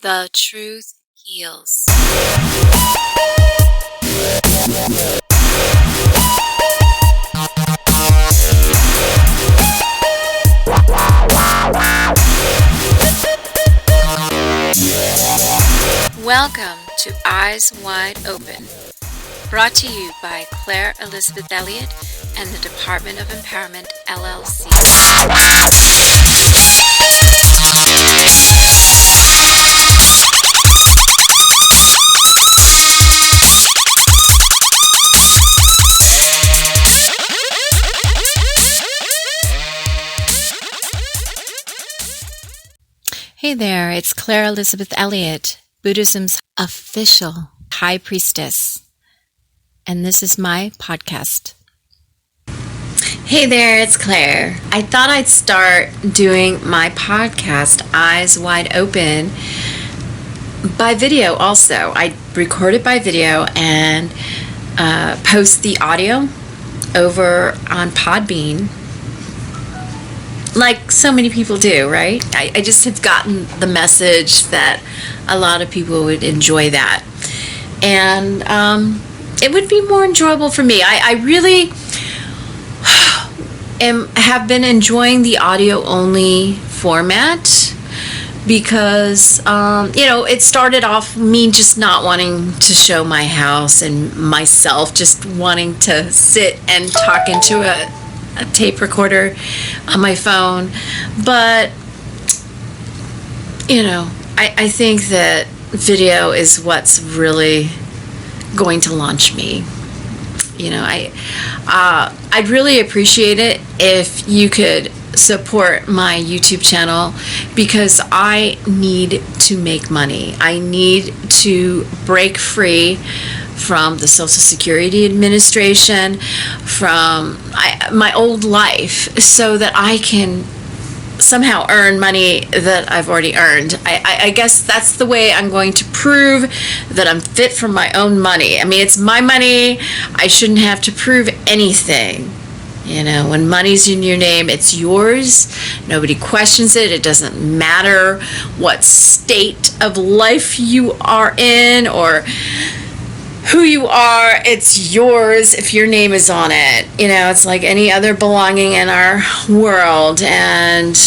The truth heals. Welcome to Eyes Wide Open, brought to you by Claire Elizabeth Elliott and the Department of Empowerment, LLC. Hey there, it's Claire Elizabeth Elliott, Buddhism's official high priestess, and this is my podcast. Hey there, it's Claire. I thought I'd start doing my podcast, Eyes Wide Open, by video also. I record it by video and post the audio over on Podbean, like so many people do, right? I just have gotten the message that a lot of people would enjoy that. And it would be more enjoyable for me. I really have been enjoying the audio-only format because, it started off me just not wanting to show my house and myself, just wanting to sit and talk into a tape recorder on my phone. But I think that video is what's really going to launch me. I'd really appreciate it if you could support my YouTube channel, because I need to make money. I need to break free from the Social Security Administration, from my old life, so that I can somehow earn money that I've already earned. I guess that's the way I'm going to prove that I'm fit for my own money. I mean, it's my money. I shouldn't have to prove anything. When money's in your name, it's yours. Nobody questions it. It doesn't matter what state of life you are in or who you are. It's yours if your name is on it. It's like any other belonging in our world, and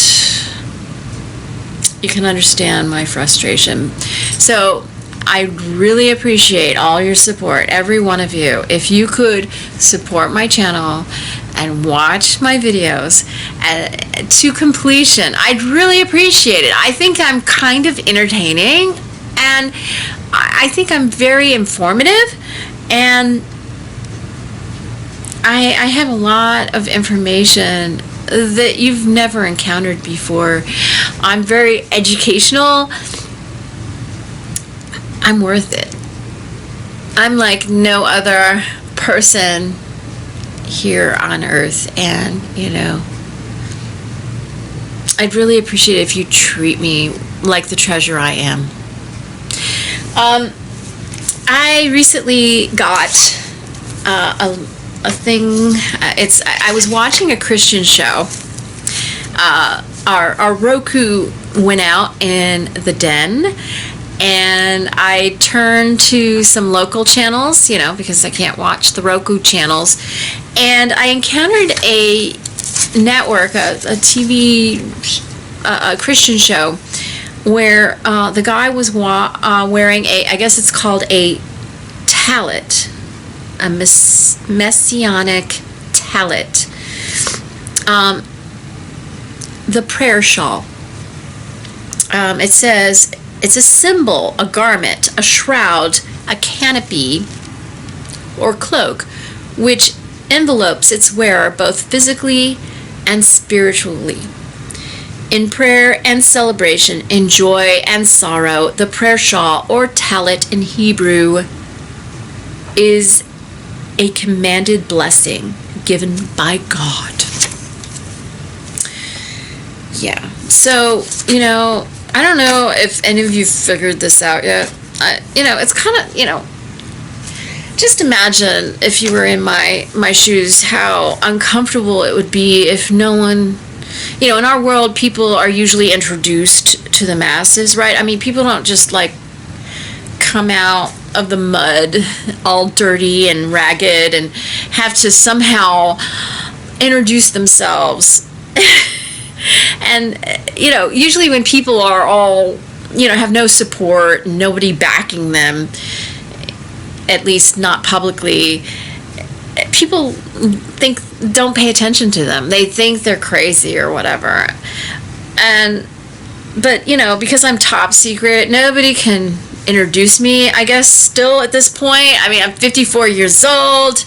you can understand my frustration. So I really appreciate all your support, every one of you. If you could support my channel and watch my videos to completion, I'd really appreciate it. I think I'm kind of entertaining, and I think I'm very informative, and I have a lot of information that you've never encountered before. I'm very educational. I'm worth it. I'm like no other person here on earth, and I'd really appreciate it if you treat me like the treasure I am. I recently got a thing. I was watching a Christian show. Our Roku went out in the den, and I turned to some local channels, because I can't watch the Roku channels. And I encountered a network, a TV, a Christian show, where the guy was wearing I guess it's called a tallit, a messianic tallit, the prayer shawl. It says it's a symbol, a garment, a shroud, a canopy, or cloak, which envelopes its wearer both physically and spiritually. In prayer and celebration, in joy and sorrow, the prayer shawl, or tallit in Hebrew, is a commanded blessing given by God. Yeah, so, I don't know if any of you figured this out yet. It's kind of, just imagine if you were in my shoes, how uncomfortable it would be if no one, in our world, people are usually introduced to to the masses, right? I mean, people don't just like come out of the mud all dirty and ragged and have to somehow introduce themselves. And, you know, usually when people are all, you know, have no support, nobody backing them, at least not publicly, people don't pay attention to them. They think they're crazy or whatever. But, you know, because I'm top secret, nobody can introduce me, I guess, still at this point. I mean, I'm 54 years old.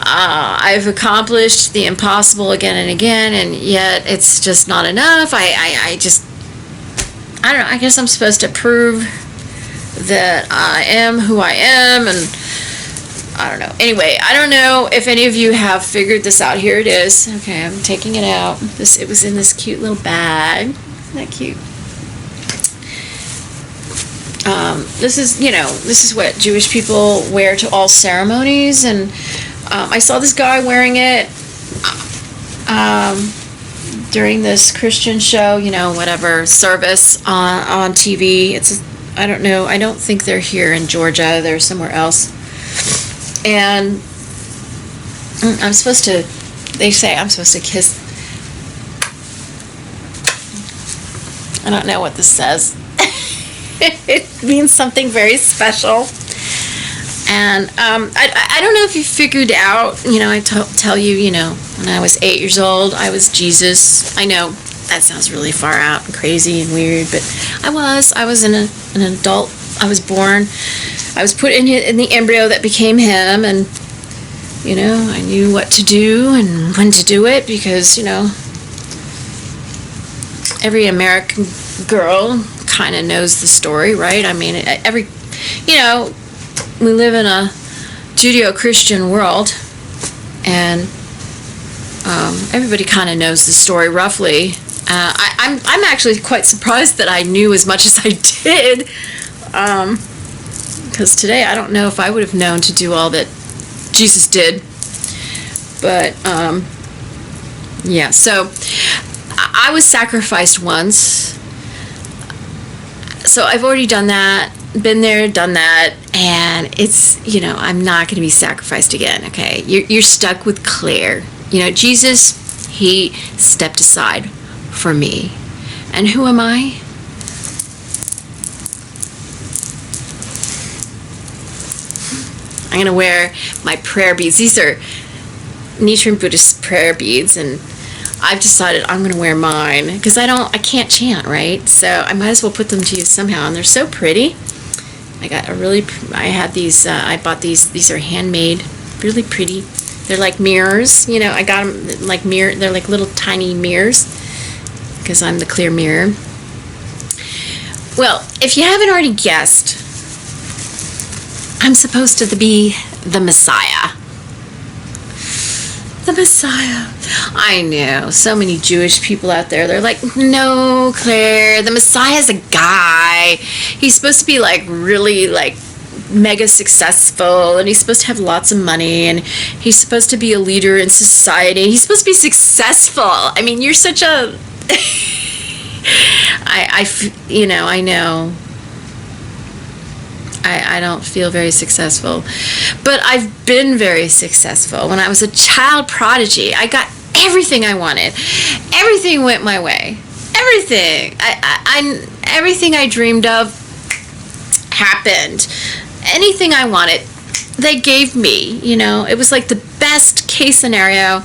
I've accomplished the impossible again and again, and yet it's just not enough. I don't know. I guess I'm supposed to prove that I am who I am, and I don't know. Anyway, I don't know if any of you have figured this out. Here it is. Okay, I'm taking it out. It was in this cute little bag. Isn't that cute? This is what Jewish people wear to all ceremonies, and I saw this guy wearing it during this Christian show, you know, whatever, service on TV. I don't know. I don't think they're here in Georgia. They're somewhere else. And they say I'm supposed to kiss. I don't know what this says. It means something very special. And I don't know if you figured out, you know, I tell you, you know, when I was 8 years old, I was Jesus. I know that sounds really far out and crazy and weird, but I was an adult. I was born. I was put in the embryo that became him, and, you know, I knew what to do and when to do it, because, you know, every American girl kind of knows the story, right? I mean, you know, we live in a Judeo-Christian world, and everybody kind of knows the story roughly. I'm actually quite surprised that I knew as much as I did, because today I don't know if I would have known to do all that Jesus did. But yeah, so I was sacrificed once, so I've already done that, been there, done that, and it's, you know, I'm not going to be sacrificed again. Okay, you're stuck with Claire. You know, Jesus, he stepped aside for me, and who am I? I'm going to wear my prayer beads. These are Nichiren Buddhist prayer beads, and I've decided I'm going to wear mine because I can't chant, right? So I might as well put them to use somehow, and they're so pretty. I bought these are handmade, really pretty. They're like mirrors, you know, I got them like they're like little tiny mirrors because I'm the clear mirror. Well, if you haven't already guessed, I'm supposed to be the Messiah. The Messiah. I know, so many Jewish people out there, they're like, no, Claire, the Messiah's a guy. He's supposed to be like really like mega successful, and he's supposed to have lots of money, and he's supposed to be a leader in society. He's supposed to be successful. I mean, you're such a you know, I know I don't feel very successful, but I've been very successful. When I was a child prodigy, I got everything I wanted. Everything went my way. Everything. Everything I dreamed of happened. Anything I wanted, they gave me. You know, it was like the best case scenario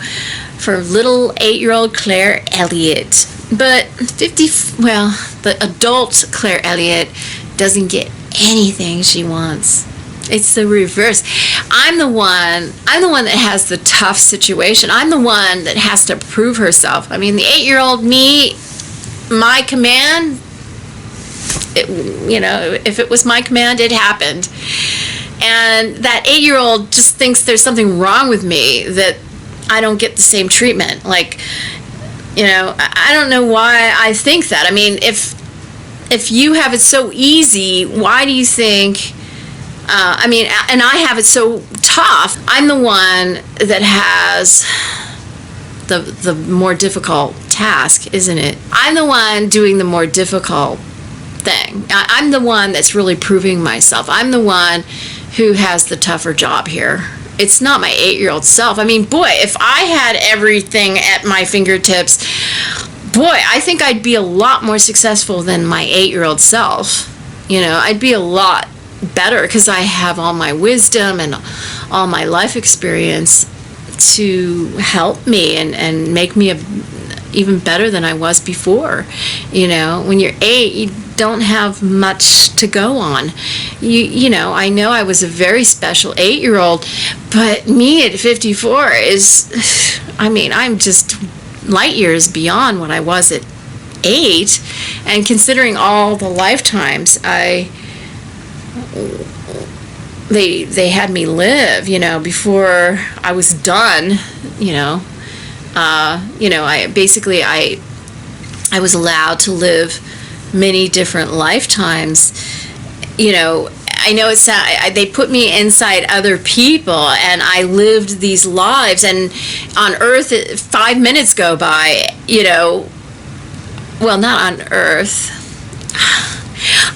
for little 8-year-old Claire Elliott. But the adult Claire Elliott doesn't get anything she wants. It's the reverse. I'm the one that has the tough situation. I'm the one that has to prove herself. I mean, the 8-year-old me, my command, you know, if it was my command, it happened. And that 8-year-old just thinks there's something wrong with me, that I don't get the same treatment. Like, you know, I don't know why I think that. I mean, if you have it so easy, why do you think, and I have it so tough. I'm the one that has the more difficult task, isn't it? I'm the one doing the more difficult thing. I'm the one that's really proving myself. I'm the one who has the tougher job here. It's not my 8-year-old self. I mean, boy, if I had everything at my fingertips, boy, I think I'd be a lot more successful than my 8-year-old self. You know, I'd be a lot better because I have all my wisdom and all my life experience to help me and make me even better than I was before. You know, when you're 8, you don't have much to go on. You know, I know I was a very special 8-year-old, but me at 54 is, I mean, I'm just light years beyond what I was at 8. And considering all the lifetimes they had me live, you know, before I was done, you know, I was allowed to live many different lifetimes. You know, I know they put me inside other people, and I lived these lives, and on Earth 5 minutes go by, you know, well, not on Earth.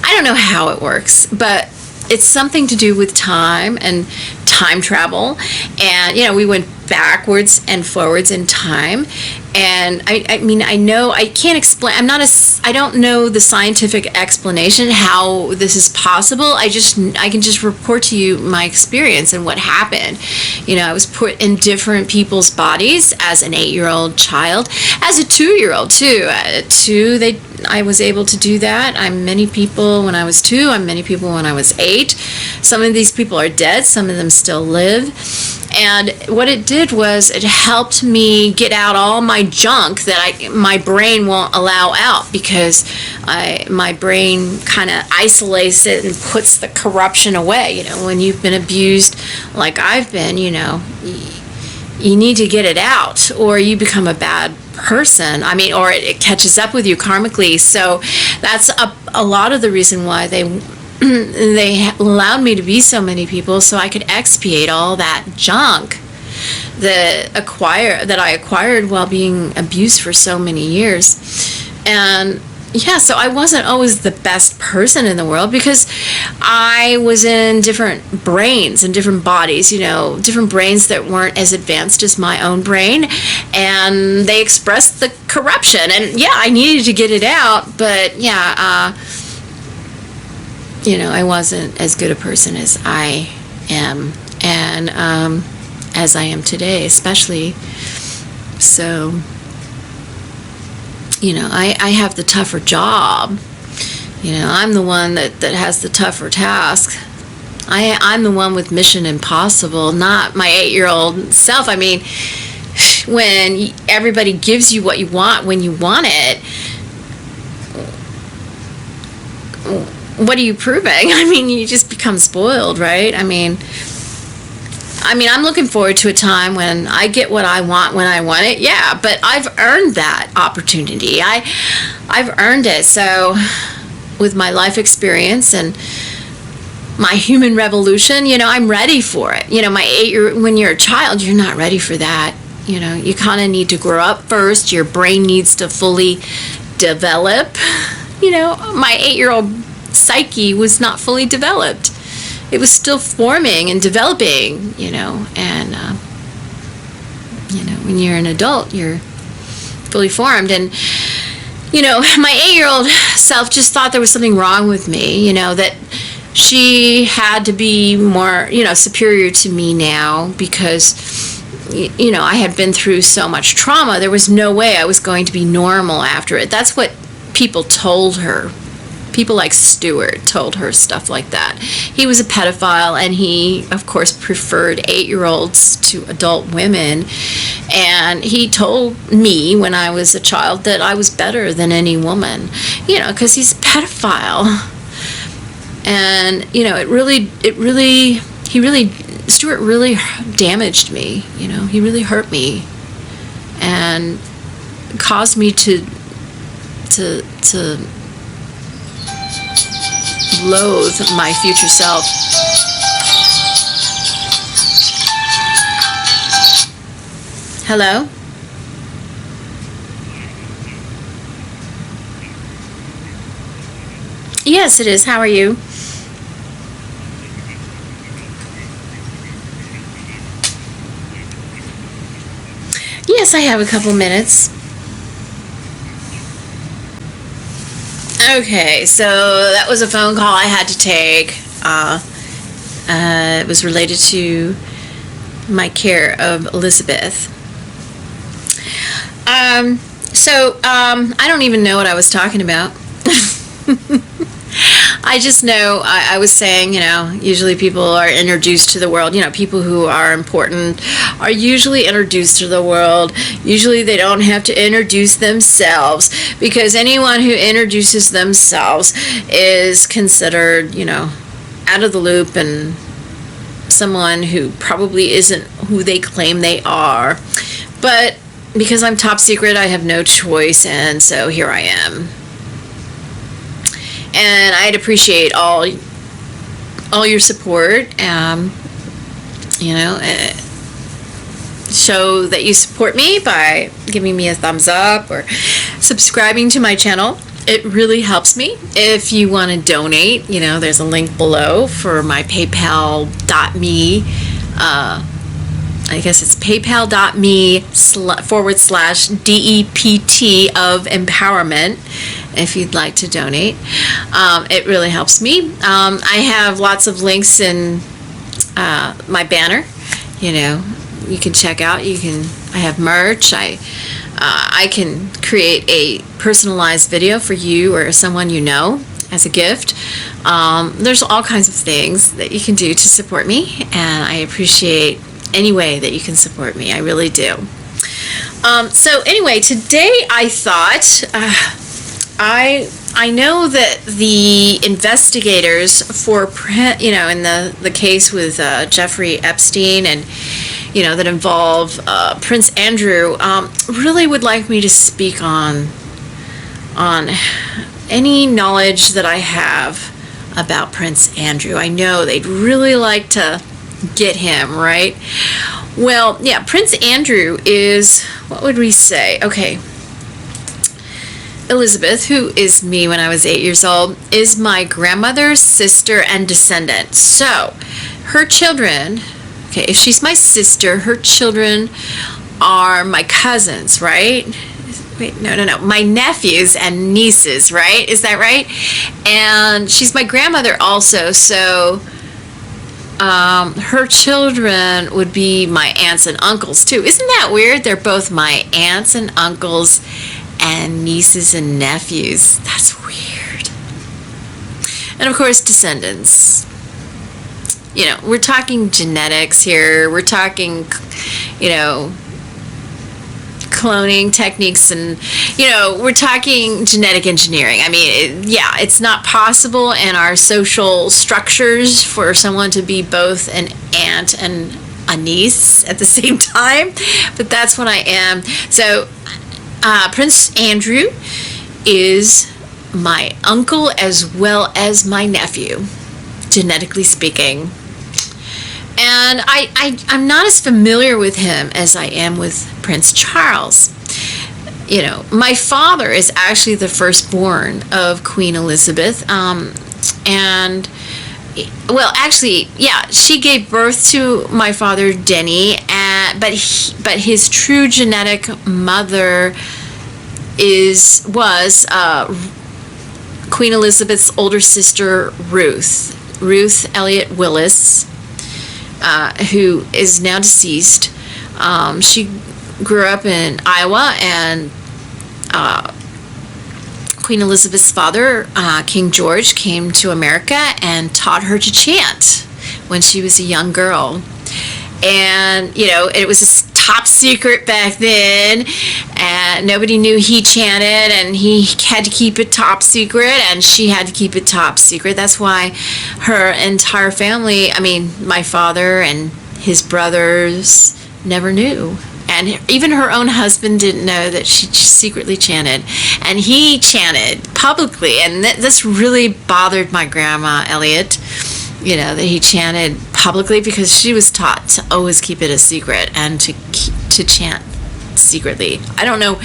I don't know how it works, but it's something to do with time and time travel. And, you know, we went backwards and forwards in time. And I mean, I know I can't explain. I don't know the scientific explanation how this is possible. I can just report to you my experience and what happened. You know, I was put in different people's bodies as an 8-year-old child, as a 2-year-old too. At 2, I was able to do that. I'm many people when I was 2. I'm many people when I was 8. Some of these people are dead. Some of them still live. And what it did was it helped me get out all my junk that my brain won't allow out, because my brain kind of isolates it and puts the corruption away. You know, when you've been abused like I've been, you know, you need to get it out or you become a bad person. I mean, or it catches up with you karmically. So that's a lot of the reason why they allowed me to be so many people, so I could expiate all that junk that I acquired while being abused for so many years. And yeah, so I wasn't always the best person in the world, because I was in different brains and different bodies, you know, different brains that weren't as advanced as my own brain, and they expressed the corruption. And yeah, I needed to get it out, but yeah, you know, I wasn't as good a person as I am, and as I am today, especially. So, you know, I have the tougher job. You know, I'm the one that has the tougher task. I'm the one with Mission Impossible, not my 8-year-old self. I mean, when everybody gives you what you want when you want it, what are you proving? I mean, you just become spoiled, right? I mean, I'm looking forward to a time when I get what I want when I want it. Yeah, but I've earned that opportunity. I've earned it. So with my life experience and my human revolution, you know, I'm ready for it. You know, when you're a child, you're not ready for that. You know, you kind of need to grow up first. Your brain needs to fully develop. You know, my 8-year-old psyche was not fully developed. It was still forming and developing, you know, and you know, when you're an adult, you're fully formed. And you know, my 8-year-old self just thought there was something wrong with me, you know, that she had to be more, you know, superior to me now, because you know, I had been through so much trauma. There was no way I was going to be normal after it. That's what people told her. People like Stewart told her stuff like that. He was a pedophile, and he, of course, preferred 8-year-olds to adult women. And he told me when I was a child that I was better than any woman, you know, because he's a pedophile. And, you know, Stewart really damaged me, you know. He really hurt me and caused me to loathe my future self. Hello? Yes, it is. How are you? Yes, I have a couple minutes. Okay, so that was a phone call I had to take. It was related to my care of Elizabeth. I don't even know what I was talking about. I just know I was saying, usually people are introduced to the world. People who are important are usually introduced to the world. Usually they don't have to introduce themselves, because anyone who introduces themselves is considered, out of the loop and someone who probably isn't who they claim they are. But because I'm top secret, I have no choice, and so here I am. And I'd appreciate all your support. Show that you support me by giving me a thumbs up or subscribing to my channel. It really helps me. If you want to donate, there's a link below for my paypal.me. I guess it's paypal.me/DEPT of empowerment if you'd like to donate. It really helps me. I have lots of links in my banner. You can check out. I have merch. I can create a personalized video for you or someone as a gift. There's all kinds of things that you can do to support me, and I appreciate any way that you can support me. I really do. So anyway, today I thought I know that the investigators for in the case with Jeffrey Epstein and that involve Prince Andrew really would like me to speak on any knowledge that I have about Prince Andrew. I know they'd really like to get him, right? Well, yeah, Prince Andrew is, what would we say? Okay. Elizabeth, who is me when I was 8 years old, is my grandmother's sister and descendant. So, her children, okay, if she's my sister, her children are my cousins, right? Wait, no. My nephews and nieces, right? Is that right? And she's my grandmother also, so her children would be my aunts and uncles too. Isn't that weird? They're both my aunts and uncles and nieces and nephews. That's weird. And of course, descendants. We're talking genetics here. We're talking, cloning techniques, and we're talking genetic engineering. I mean, it's not possible in our social structures for someone to be both an aunt and a niece at the same time, but that's what I am. So Prince Andrew is my uncle as well as my nephew, genetically speaking. And I'm not as familiar with him as I am with Prince Charles. My father is actually the firstborn of Queen Elizabeth. She gave birth to my father, Denny, but his true genetic mother was Queen Elizabeth's older sister, Ruth Elliott Willis, who is now deceased. She grew up in Iowa, and Queen Elizabeth's father, King George, came to America and taught her to chant when she was a young girl. And, it was a top secret back then, and nobody knew he chanted, and he had to keep it top secret, and she had to keep it top secret. That's why her entire family, my father and his brothers, never knew. And even her own husband didn't know that she secretly chanted. And he chanted publicly, and this really bothered my grandma, Elliot, that he chanted publicly, because she was taught to always keep it a secret and to chant secretly. I don't know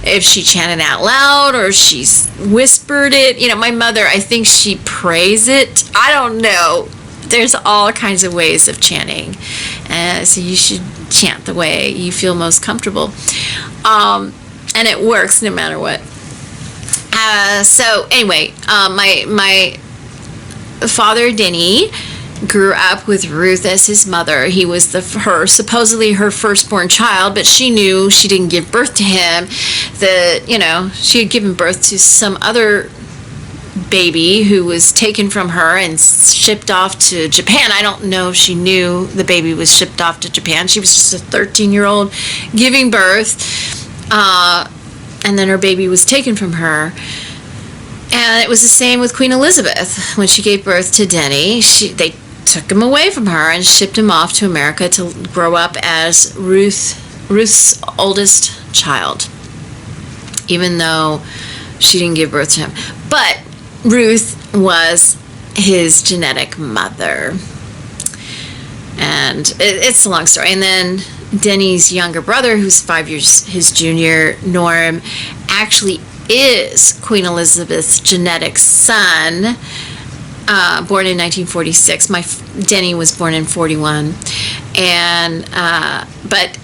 if she chanted out loud or she whispered it. You know, my mother, I think she prays it. I don't know. There's all kinds of ways of chanting. So you should chant the way you feel most comfortable. And it works no matter what. So anyway, my father, Denny, grew up with Ruth as his mother. He was supposedly her firstborn child, but she knew she didn't give birth to him, that, you know, she had given birth to some other baby who was taken from her and shipped off to Japan. I don't know if she knew the baby was shipped off to Japan. She was just a 13-year-old giving birth, and then her baby was taken from her. And it was the same with Queen Elizabeth. When she gave birth to Denny, they took him away from her and shipped him off to America to grow up as Ruth's oldest child, even though she didn't give birth to him. But Ruth was his genetic mother. And it's a long story. And then Denny's younger brother, who's 5 years his junior, Norm, actually is Queen Elizabeth's genetic son, born in 1946. Denny was born in 41. And but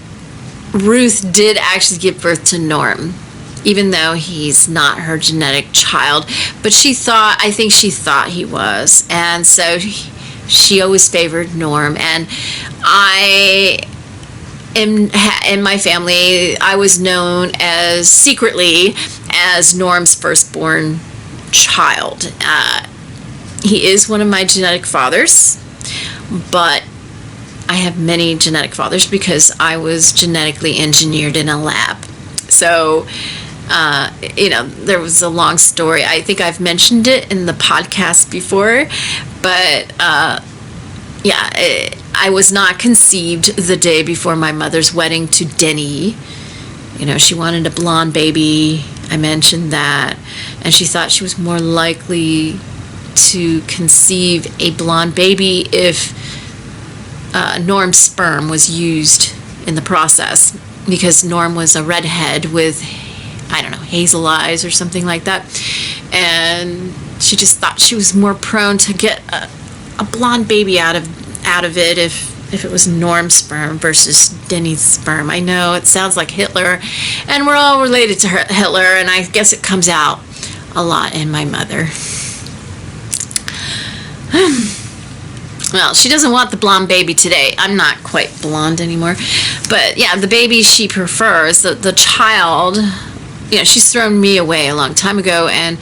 Ruth did actually give birth to Norm, even though he's not her genetic child. But I think she thought he was. And so she always favored Norm. And in my family, I was known secretly as Norm's firstborn child. He is one of my genetic fathers, but I have many genetic fathers because I was genetically engineered in a lab. So, there was a long story. I think I've mentioned it in the podcast before, but I was not conceived the day before my mother's wedding to Denny. You know, she wanted a blonde baby. I mentioned that. And she thought she was more likely to conceive a blonde baby if Norm's sperm was used in the process, because Norm was a redhead with, I don't know, hazel eyes or something like that. And she just thought she was more prone to get a blonde baby out of it if it was Norm's sperm versus Denny's sperm. I know it sounds like Hitler, and we're all related to Hitler, and I guess it comes out a lot in my mother. Well, she doesn't want the blonde baby today. I'm not quite blonde anymore. But yeah, the baby she prefers, the child, she's thrown me away a long time ago, and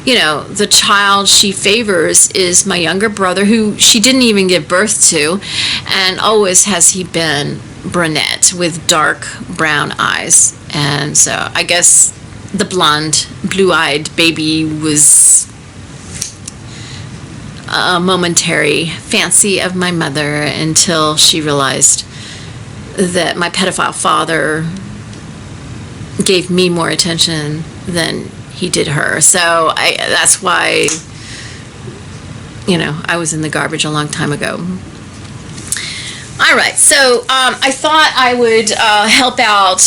the child she favors is my younger brother, who she didn't even give birth to, and always has he been brunette with dark brown eyes. And so I guess the blonde, blue-eyed baby was a momentary fancy of my mother until she realized that my pedophile father gave me more attention than he did her. So that's why, I was in the garbage a long time ago. All right, so I thought I would help out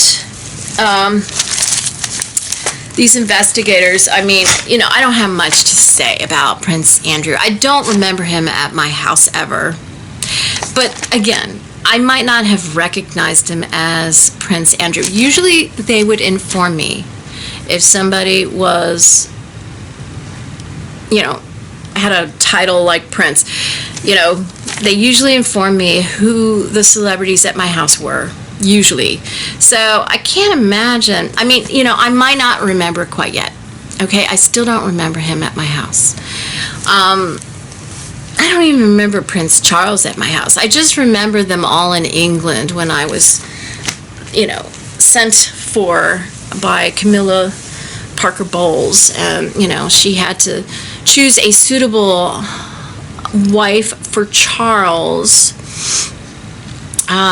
these investigators. I mean, I don't have much to say about Prince Andrew. I don't remember him at my house ever. But again, I might not have recognized him as Prince Andrew. Usually they would inform me if somebody was, had a title like Prince. They usually inform me who the celebrities at my house were, usually. So I can't imagine. I mean, I might not remember quite yet. Okay, I still don't remember him at my house. I don't even remember Prince Charles at my house. I just remember them all in England when I was, sent for by Camilla Parker Bowles. And, she had to choose a suitable wife for Charles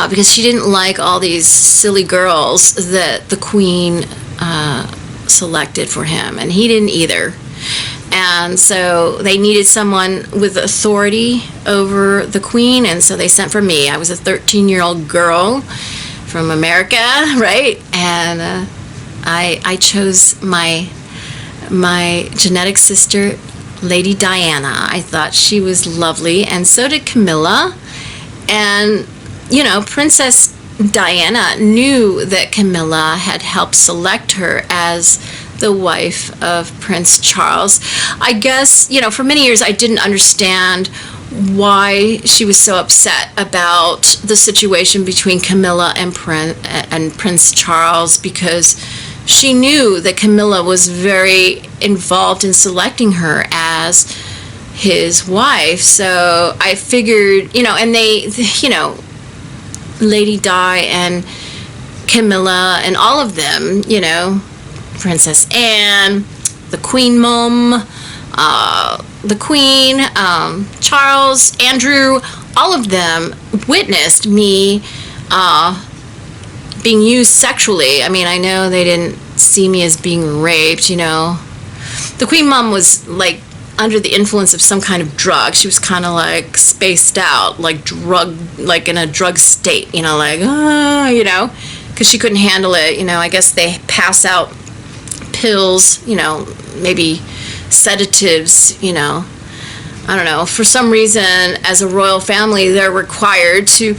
because she didn't like all these silly girls that the Queen selected for him, and he didn't either. And so they needed someone with authority over the Queen, and so they sent for me. I was a 13-year-old girl from America, right? And I chose my genetic sister, Lady Diana. I thought she was lovely, and so did Camilla. And, you know, Princess Diana knew that Camilla had helped select her as the wife of Prince Charles. I guess, you know, for many years I didn't understand why she was so upset about the situation between Camilla and Prince Charles, because she knew that Camilla was very involved in selecting her as his wife. So I figured, you know, and they, you know, Lady Di and Camilla and all of them, you know, Princess Anne, the Queen Mum, the Queen, Charles, Andrew, all of them witnessed me being used sexually. I mean, I know they didn't see me as being raped, you know. The Queen Mum was like under the influence of some kind of drug. She was kind of like spaced out, like in a drug state, you know, like, you know, because she couldn't handle it. You know, I guess they pass out pills, you know, maybe sedatives, you know. I don't know. For some reason, as a royal family, they're required to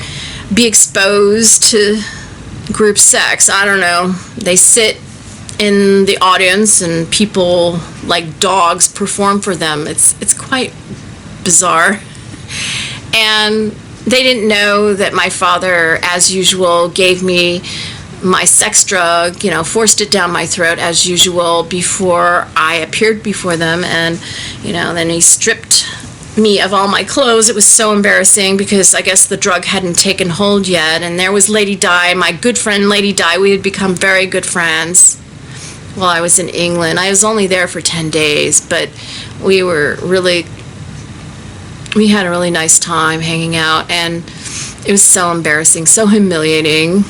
be exposed to group sex. I don't know. They sit in the audience and people like dogs perform for them. It's quite bizarre. And they didn't know that my father, as usual, gave me my sex drug, you know, forced it down my throat as usual before I appeared before them. And, you know, then he stripped me of all my clothes. It was so embarrassing because I guess the drug hadn't taken hold yet. And there was Lady Di, my good friend Lady Di. We had become very good friends while I was in England. I was only there for 10 days, but we had a really nice time hanging out, and it was so embarrassing, so humiliating.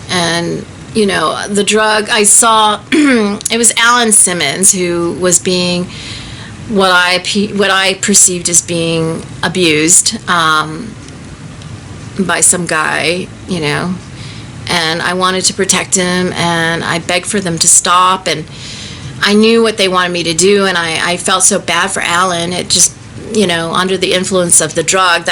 And, you know, the drug I saw, it was Alan Simmons who was being what I perceived as being abused by some guy, you know, and I wanted to protect him, and I begged for them to stop, and I knew what they wanted me to do, and I felt so bad for Alan. It just, you know, under the influence of the drug,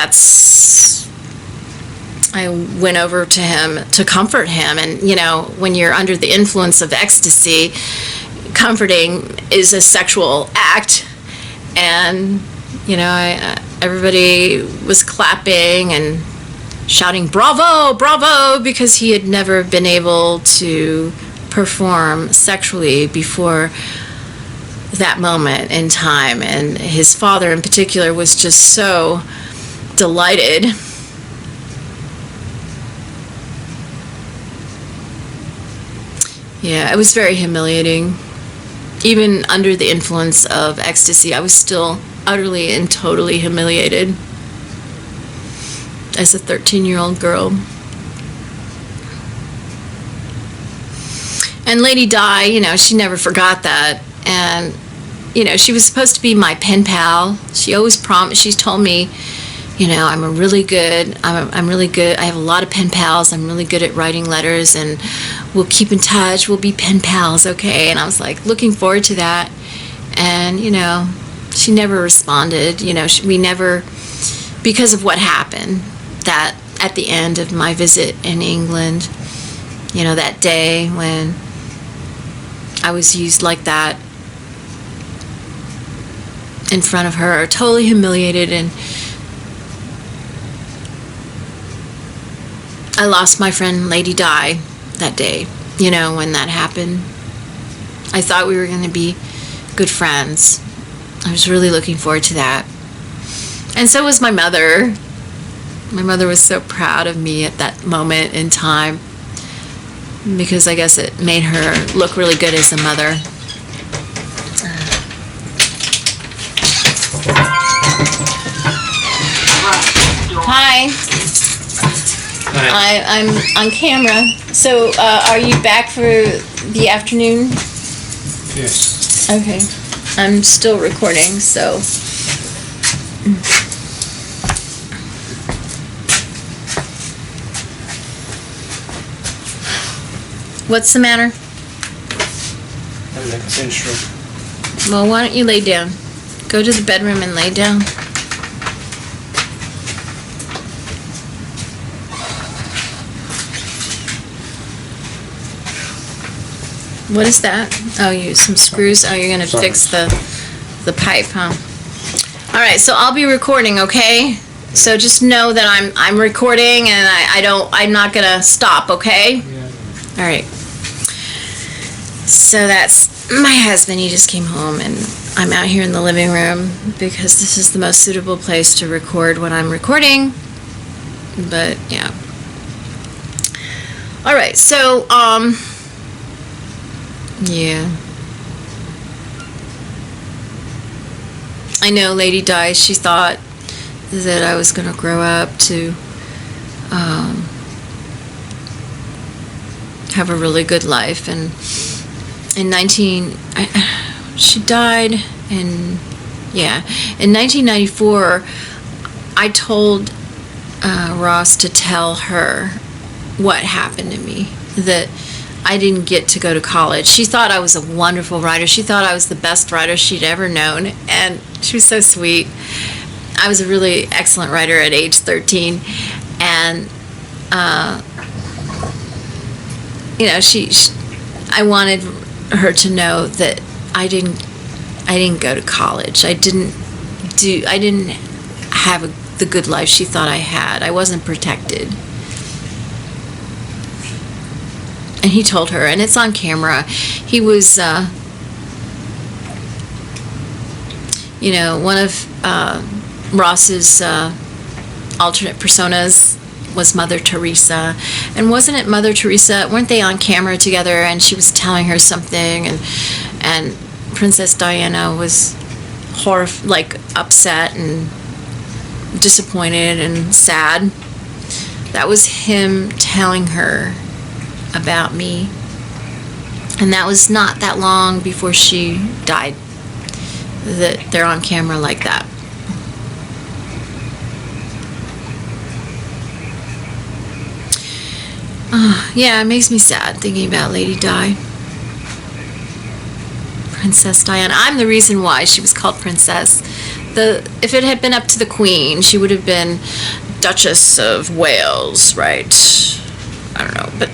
I went over to him to comfort him. And, you know, when you're under the influence of ecstasy, comforting is a sexual act. And, you know, everybody was clapping and shouting, "Bravo, bravo," because he had never been able to perform sexually before that moment in time. And his father in particular was just so delighted. Yeah, it was very humiliating. Even under the influence of ecstasy, I was still utterly and totally humiliated as a 13-year-old girl. And Lady Di, you know, she never forgot that. And, you know, she was supposed to be my pen pal. She always promised, she told me, you know, I'm really good. I have a lot of pen pals. I'm really good at writing letters, and we'll keep in touch. We'll be pen pals, okay? And I was like looking forward to that. And, you know, she never responded. You know, we never, because of what happened that at the end of my visit in England, you know, that day when I was used like that in front of her, totally humiliated. And I lost my friend Lady Di that day, you know, when that happened. I thought we were going to be good friends. I was really looking forward to that. And so was my mother. My mother was so proud of me at that moment in time, because I guess it made her look really good as a mother. Hi. I'm on camera. So, are you back for the afternoon? Yes. Okay. I'm still recording, so. What's the matter? I'm like a stroke. Well, why don't you lay down? Go to the bedroom and lay down. What is that? Oh, some screws. Oh, you're gonna fix the pipe, huh? All right, so I'll be recording, okay? So just know that I'm recording, and I'm not gonna stop, okay? Yeah. All right. So that's my husband. He just came home, and I'm out here in the living room because this is the most suitable place to record when I'm recording. But yeah. All right. So yeah. I know Lady Di, she thought that I was going to grow up to have a really good life. And she died in 1994, I told Ross to tell her what happened to me, that I didn't get to go to college. She thought I was a wonderful writer. She thought I was the best writer she'd ever known, and she was so sweet. I was a really excellent writer at age 13, and I wanted her to know that I didn't go to college. I didn't have the good life she thought I had. I wasn't protected. And he told her, and it's on camera. He was, one of Ross's alternate personas was Mother Teresa. And wasn't it Mother Teresa? Weren't they on camera together? And she was telling her something, and Princess Diana was upset and disappointed and sad. That was him telling her about me, and that was not that long before she died, that they're on camera like that. Yeah, it makes me sad thinking about Lady Di. Princess Diana. I'm the reason why she was called Princess. If it had been up to the Queen, she would have been Duchess of Wales, right? I don't know, but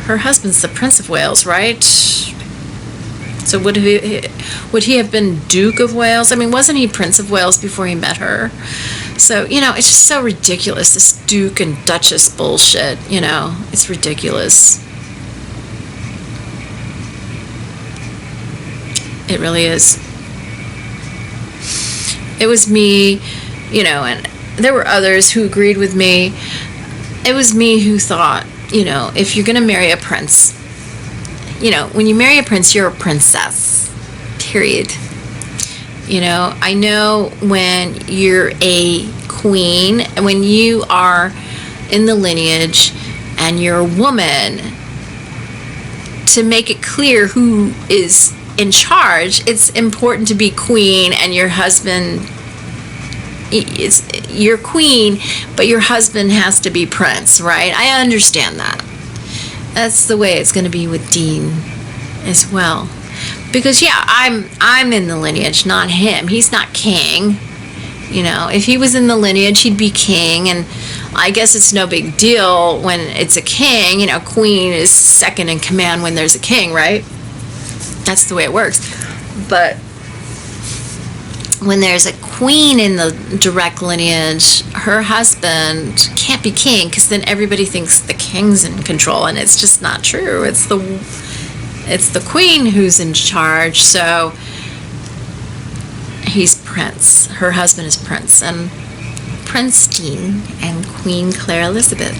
her husband's the Prince of Wales, right? So would he have been Duke of Wales? I mean, wasn't he Prince of Wales before he met her? So, it's just so ridiculous, this Duke and Duchess bullshit, it's ridiculous. It really is. It was me, and there were others who agreed with me. It was me who thought, if you're going to marry a prince, when you marry a prince, you're a princess, period. I know when you're a queen, when you are in the lineage and you're a woman, to make it clear who is in charge, it's important to be queen, and your husband, you're queen, but your husband has to be prince, right? I understand that. That's the way it's going to be with Dean as well. Because I'm in the lineage, not him. He's not king. If he was in the lineage, he'd be king, and I guess it's no big deal when it's a king. Queen is second in command when there's a king, right? That's the way it works. But when there's a queen in the direct lineage, her husband can't be king, because then everybody thinks the king's in control, and it's just not true. It's the queen who's in charge. So he's prince. Her husband is prince, and Prince Dean and Queen Claire Elizabeth.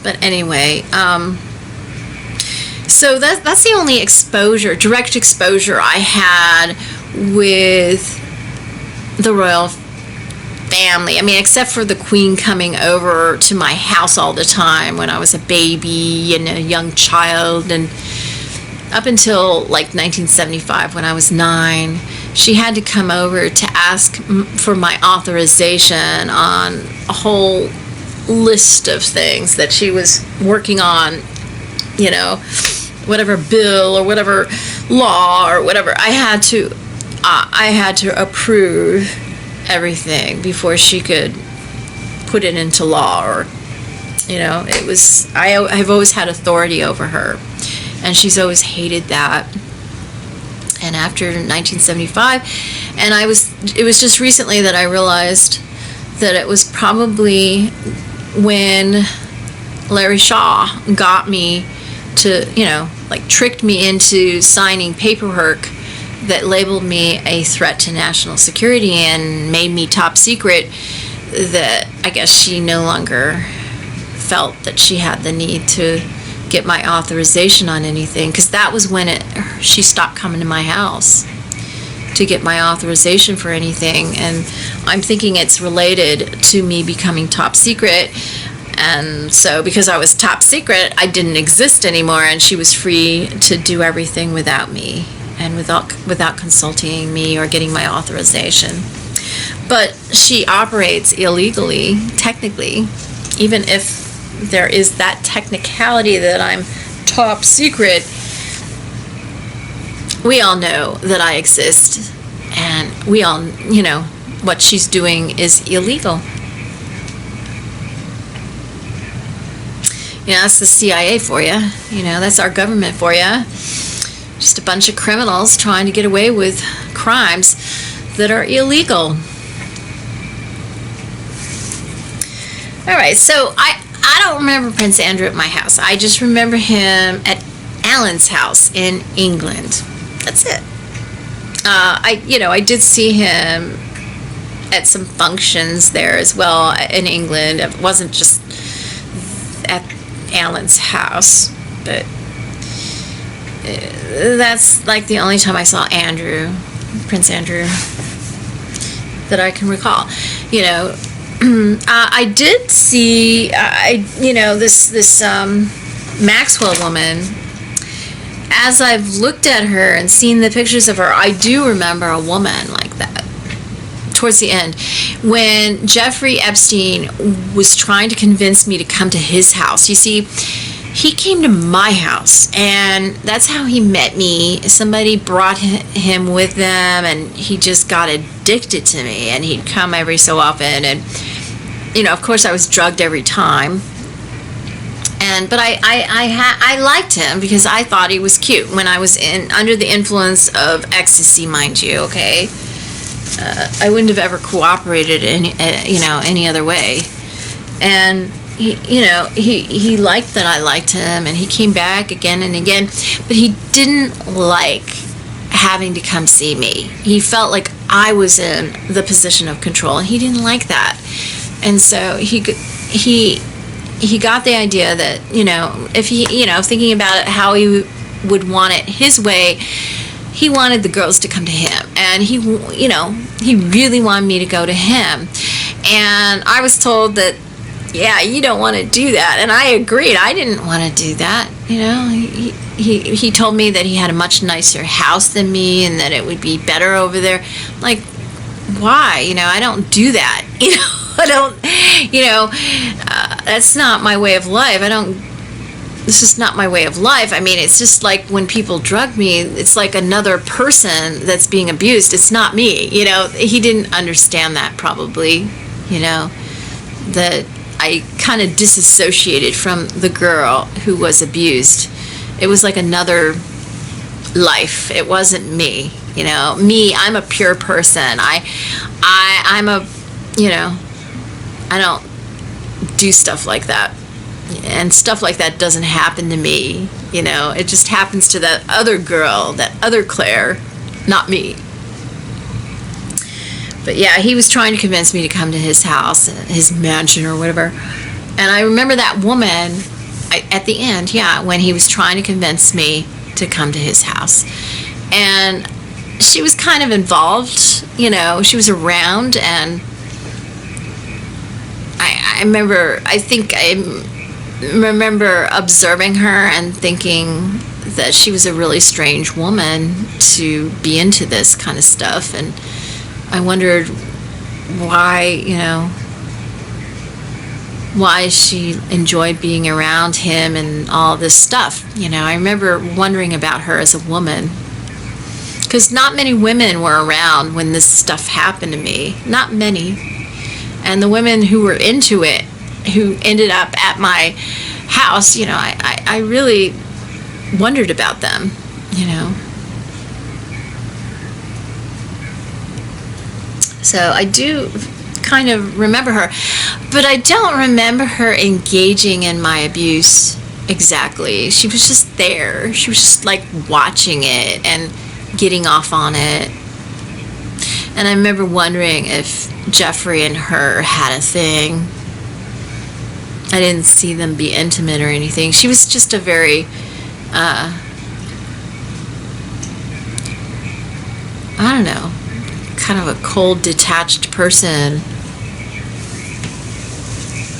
But anyway, so that's the only direct exposure I had with the royal family. I mean, except for the Queen coming over to my house all the time when I was a baby and a young child, and up until 1975 when I was 9, she had to come over to ask for my authorization on a whole list of things that she was working on, you know, whatever bill or whatever law or whatever. I had to approve everything before she could put it into law, or, you know, it was, I've always had authority over her, and she's always hated that. And after 1975, and it was just recently that I realized that it was probably when Larry Shaw got me to, you know, like tricked me into signing paperwork that labeled me a threat to national security and made me top secret, that I guess she no longer felt that she had the need to get my authorization on anything, because that was when she stopped coming to my house to get my authorization for anything. And I'm thinking it's related to me becoming top secret. And so because I was top secret, I didn't exist anymore, and she was free to do everything without me and without consulting me or getting my authorization. But she operates illegally, technically, even if there is that technicality that I'm top secret. We all know that I exist, and we all, you know, what she's doing is illegal. You know, that's the CIA for you. You know, that's our government for you. Just a bunch of criminals trying to get away with crimes that are illegal. All right, so I don't remember Prince Andrew at my house. I just remember him at Alan's house in England. That's it. I did see him at some functions there as well in England. It wasn't just at Alan's house, but that's like the only time I saw Prince Andrew, that I can recall. You know, I did see, this Maxwell woman. As I've looked at her and seen the pictures of her, I do remember a woman like that towards the end, when Jeffrey Epstein was trying to convince me to come to his house. You see, he came to my house, and that's how he met me. Somebody brought him with them, and he just got addicted to me, and he'd come every so often, and, you know, of course I was drugged every time. But I liked him because I thought he was cute when I was under the influence of ecstasy, mind you. Okay, I wouldn't have ever cooperated any other way. And he liked that I liked him, and he came back again and again. But he didn't like having to come see me. He felt like I was in the position of control, and he didn't like that. And so he got the idea that, if he, thinking about it, how he would want it his way, he wanted the girls to come to him. And he really wanted me to go to him. And I was told that, yeah, you don't want to do that. And I agreed. I didn't want to do that. He told me that he had a much nicer house than me and that it would be better over there. Like, why? I don't do that. I don't, that's not my way of life. This is not my way of life. I mean, it's just like when people drug me, it's like another person that's being abused. It's not me, He didn't understand that probably, that I kind of disassociated from the girl who was abused. It was like another life. It wasn't me, Me, I'm a pure person. I'm a, I don't do stuff like that. And stuff like that doesn't happen to me, It just happens to that other girl, that other Claire, not me. But yeah, he was trying to convince me to come to his house, his mansion or whatever. And I remember that woman at the end, when he was trying to convince me to come to his house. And she was kind of involved, she was around, and I remember observing her and thinking that she was a really strange woman to be into this kind of stuff. And I wondered why, why she enjoyed being around him and all this stuff. I remember wondering about her as a woman, because not many women were around when this stuff happened to me. Not many. And the women who were into it, who ended up at my house, I really wondered about them. So I do kind of remember her, but I don't remember her engaging in my abuse exactly. She was just there. She was just like watching it and getting off on it. And I remember wondering if Jeffrey and her had a thing. I didn't see them be intimate or anything. She was just a very I don't know, kind of a cold, detached person.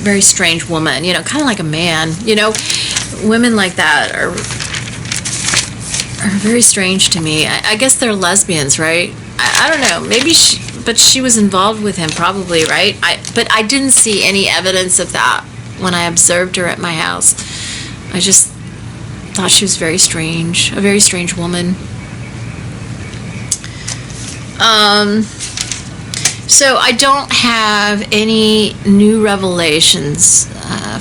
Very strange woman, kind of like a man. Women like that are very strange to me. I guess they're lesbians, right? I don't know. Maybe but she was involved with him, probably, right? But I didn't see any evidence of that when I observed her at my house. I just thought she was very strange, a very strange woman. So I don't have any new revelations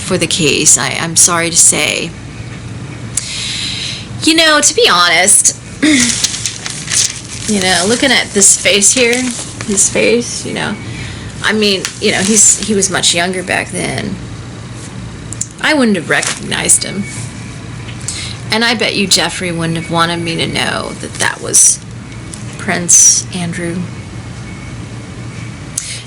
for the case, I'm sorry to say. To be honest, looking at this face here, his face, I mean, he was much younger back then. I wouldn't have recognized him. And I bet you Jeffrey wouldn't have wanted me to know that that was Prince Andrew.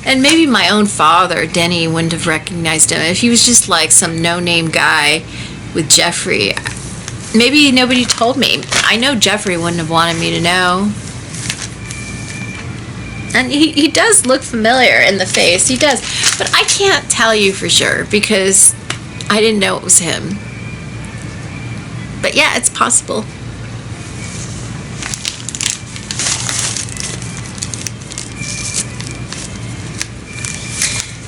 And maybe my own father, Denny, wouldn't have recognized him. If he was just like some no-name guy with Jeffrey, maybe nobody told me. I know Jeffrey wouldn't have wanted me to know. And he does look familiar in the face. He does. But I can't tell you for sure because I didn't know it was him. But yeah, it's possible.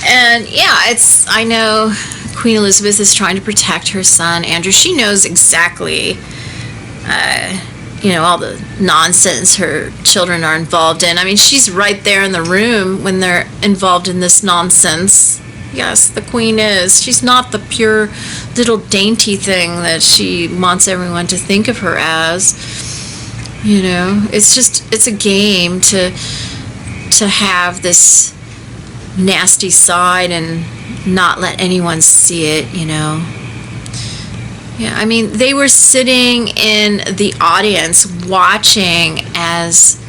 And yeah, I know Queen Elizabeth is trying to protect her son, Andrew. She knows exactly, all the nonsense her children are involved in. I mean, she's right there in the room when they're involved in this nonsense. Yes, the Queen is. She's not the pure little dainty thing that she wants everyone to think of her as. It's a game to have this nasty side and not let anyone see it, Yeah, I mean, they were sitting in the audience watching as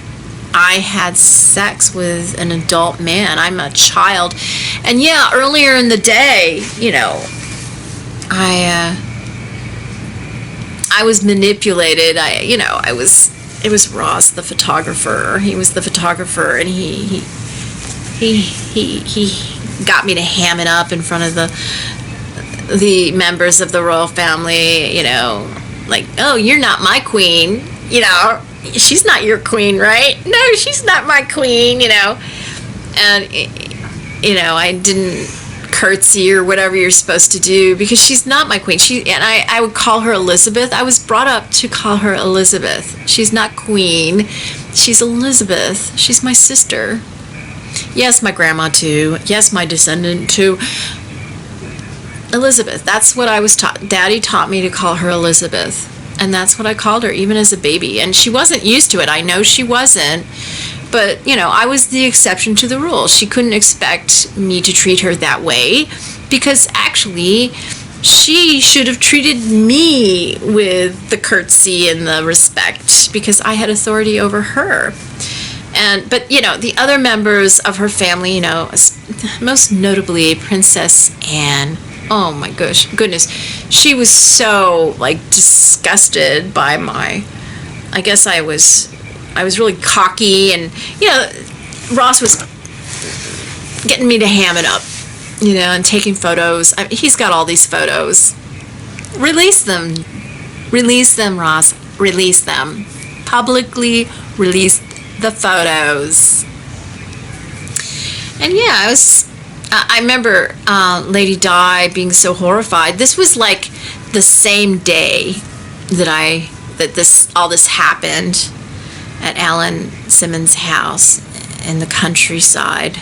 I had sex with an adult man. I'm a child. And yeah, earlier in the day, I was manipulated. It was Ross, the photographer. He was the photographer, and he got me to ham it up in front of the members of the royal family, like, oh, you're not my queen, she's not your queen, right? No, she's not my queen, and, I didn't curtsy or whatever you're supposed to do because she's not my queen. I would call her Elizabeth. I was brought up to call her Elizabeth. She's not queen. She's Elizabeth. She's my sister. Yes, my grandma too. Yes, my descendant too. Elizabeth. That's what I was taught. Daddy taught me to call her Elizabeth. And that's what I called her, even as a baby. And she wasn't used to it. I know she wasn't. But, I was the exception to the rule. She couldn't expect me to treat her that way because actually she should have treated me with the curtsy and the respect because I had authority over her. But the other members of her family, most notably Princess Anne. Oh my goodness, she was so disgusted by I guess I was really cocky, and Ross was getting me to ham it up, and taking photos. He's got all these photos. Release them, Ross. Release them. Publicly release the photos. And yeah, I remember Lady Di being so horrified. This was like the same day that all this happened at Alan Simmons' house in the countryside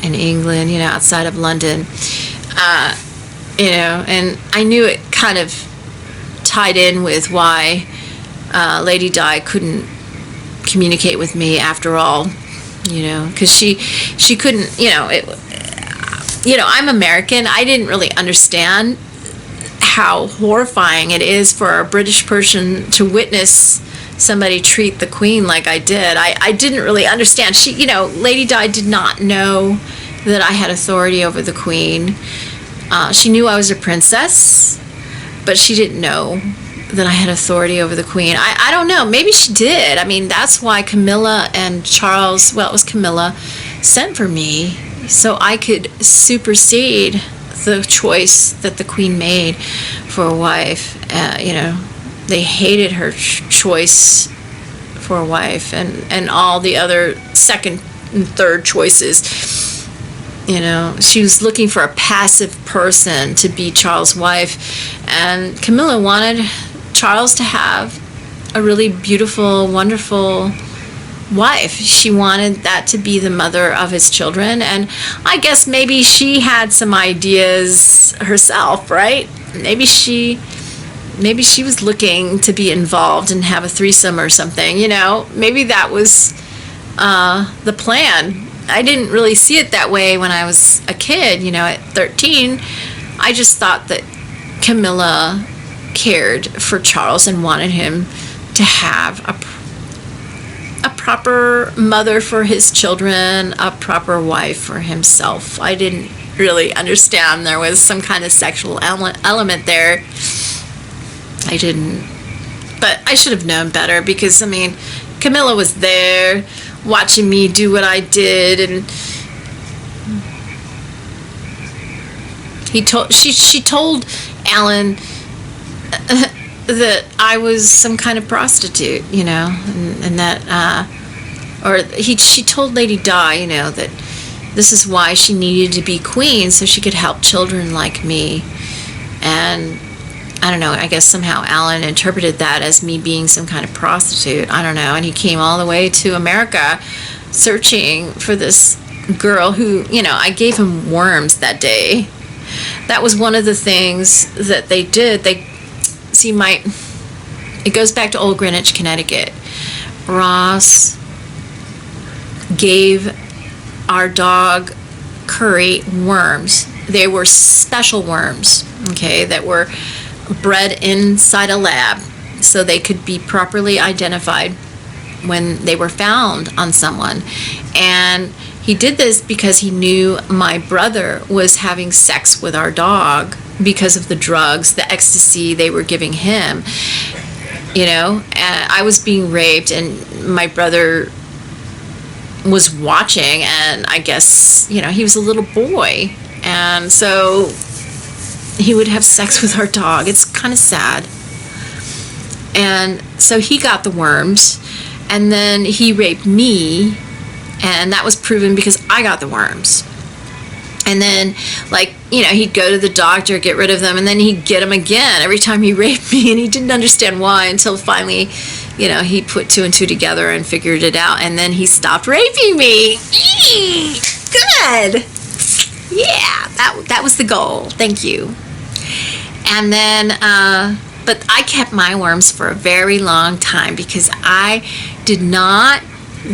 in England, outside of London. And I knew it kind of tied in with why Lady Di couldn't communicate with me after all, because she couldn't, I'm American. I didn't really understand how horrifying it is for a British person to witness somebody treat the Queen like I did. I didn't really understand. Lady Di did not know that I had authority over the Queen. She knew I was a princess, but she didn't know that I had authority over the Queen. I don't know. Maybe she did. I mean, that's why Camilla and Charles, well, it was Camilla, sent for me so I could supersede the choice that the Queen made for a wife. They hated her choice for a wife and all the other second and third choices. She was looking for a passive person to be Charles' wife, and Camilla wanted Charles to have a really beautiful, wonderful wife. She wanted that to be the mother of his children, and I guess maybe she had some ideas herself, right? Maybe she was looking to be involved and have a threesome or something, Maybe that was the plan. I didn't really see it that way when I was a kid, at 13. I just thought that Camilla cared for Charles and wanted him to have a proper mother for his children, a proper wife for himself. I didn't really understand there was some kind of sexual element there. I didn't. But I should have known better because, Camilla was there watching me do what I did, and she told Alan that I was some kind of prostitute, and that she told Lady Di, that this is why she needed to be queen, so she could help children like me. And I don't know, I guess somehow Alan interpreted that as me being some kind of prostitute. I don't know. And he came all the way to America searching for this girl who, I gave him worms that day. That was one of the things that they did. It goes back to Old Greenwich, Connecticut. Ross gave our dog Curry worms. They were special worms, okay, that were bred inside a lab so they could be properly identified when they were found on someone. And he did this because he knew my brother was having sex with our dog because of the drugs, the ecstasy they were giving him, and I was being raped, and my brother was watching, and I guess, he was a little boy, and so he would have sex with our dog. It's kind of sad. And so he got the worms, and then he raped me, and that was proven because I got the worms. And then, he'd go to the doctor, get rid of them, and then he'd get them again every time he raped me, and he didn't understand why until finally, he put two and two together and figured it out, and then he stopped raping me. Good. Yeah, that was the goal. Thank you. And then, but I kept my worms for a very long time because I did not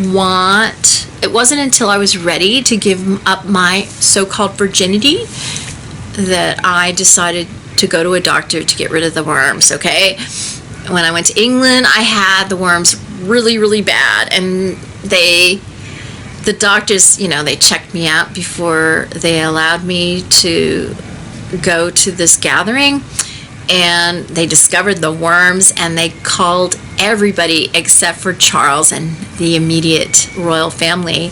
want, it wasn't until I was ready to give up my so-called virginity that I decided to go to a doctor to get rid of the worms, okay? When I went to England, I had the worms really, really bad, and the doctors, they checked me out before they allowed me to go to this gathering, and they discovered the worms, and they called everybody except for Charles and the immediate royal family.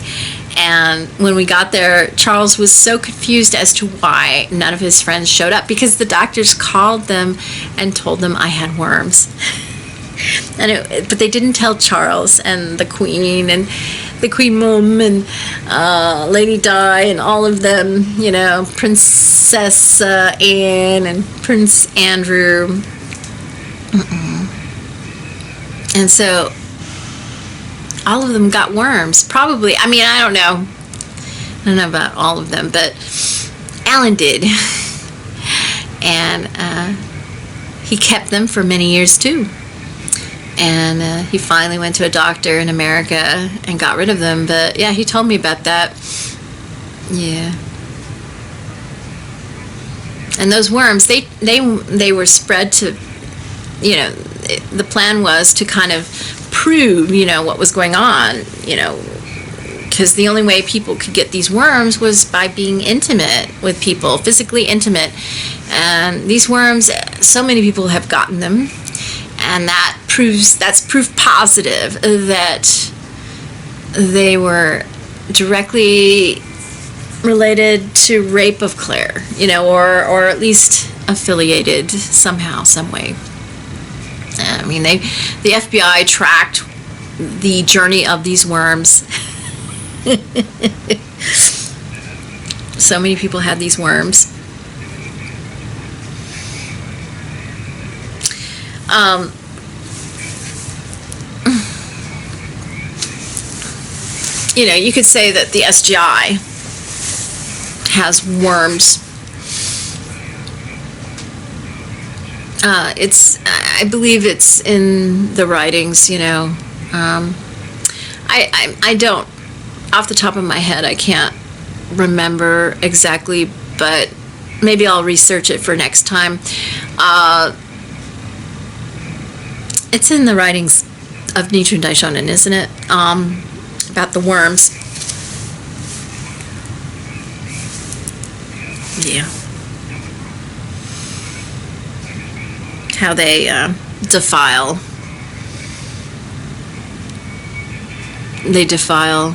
And when we got there, Charles was so confused as to why none of his friends showed up, because the doctors called them and told them I had worms. But they didn't tell Charles and the Queen and the Queen Mum and Lady Di and all of them, you know, Princess Anne and Prince Andrew. And so all of them got worms. Probably, I mean, I don't know. I don't know about all of them, but Alan did. And he kept them for many years too. And he finally went to a doctor in America and got rid of them. But yeah, he told me about that. Yeah. And those worms, they were spread to, you know, the plan was to kind of prove, you know, what was going on, you know, because the only way people could get these worms was by being intimate with people, physically intimate. And these worms, so many people have gotten them. And that's proof positive that they were directly related to rape of Claire, you know, or at least affiliated somehow, some way. I mean, the FBI tracked the journey of these worms. So many people had these worms. You know, you could say that the SGI has worms. I believe it's in the writings, you know. I don't, off the top of my head, I can't remember exactly, but maybe I'll research it for next time. It's in the writings of Nichiren Daishonin, isn't it? About the worms. Yeah. How they defile. They defile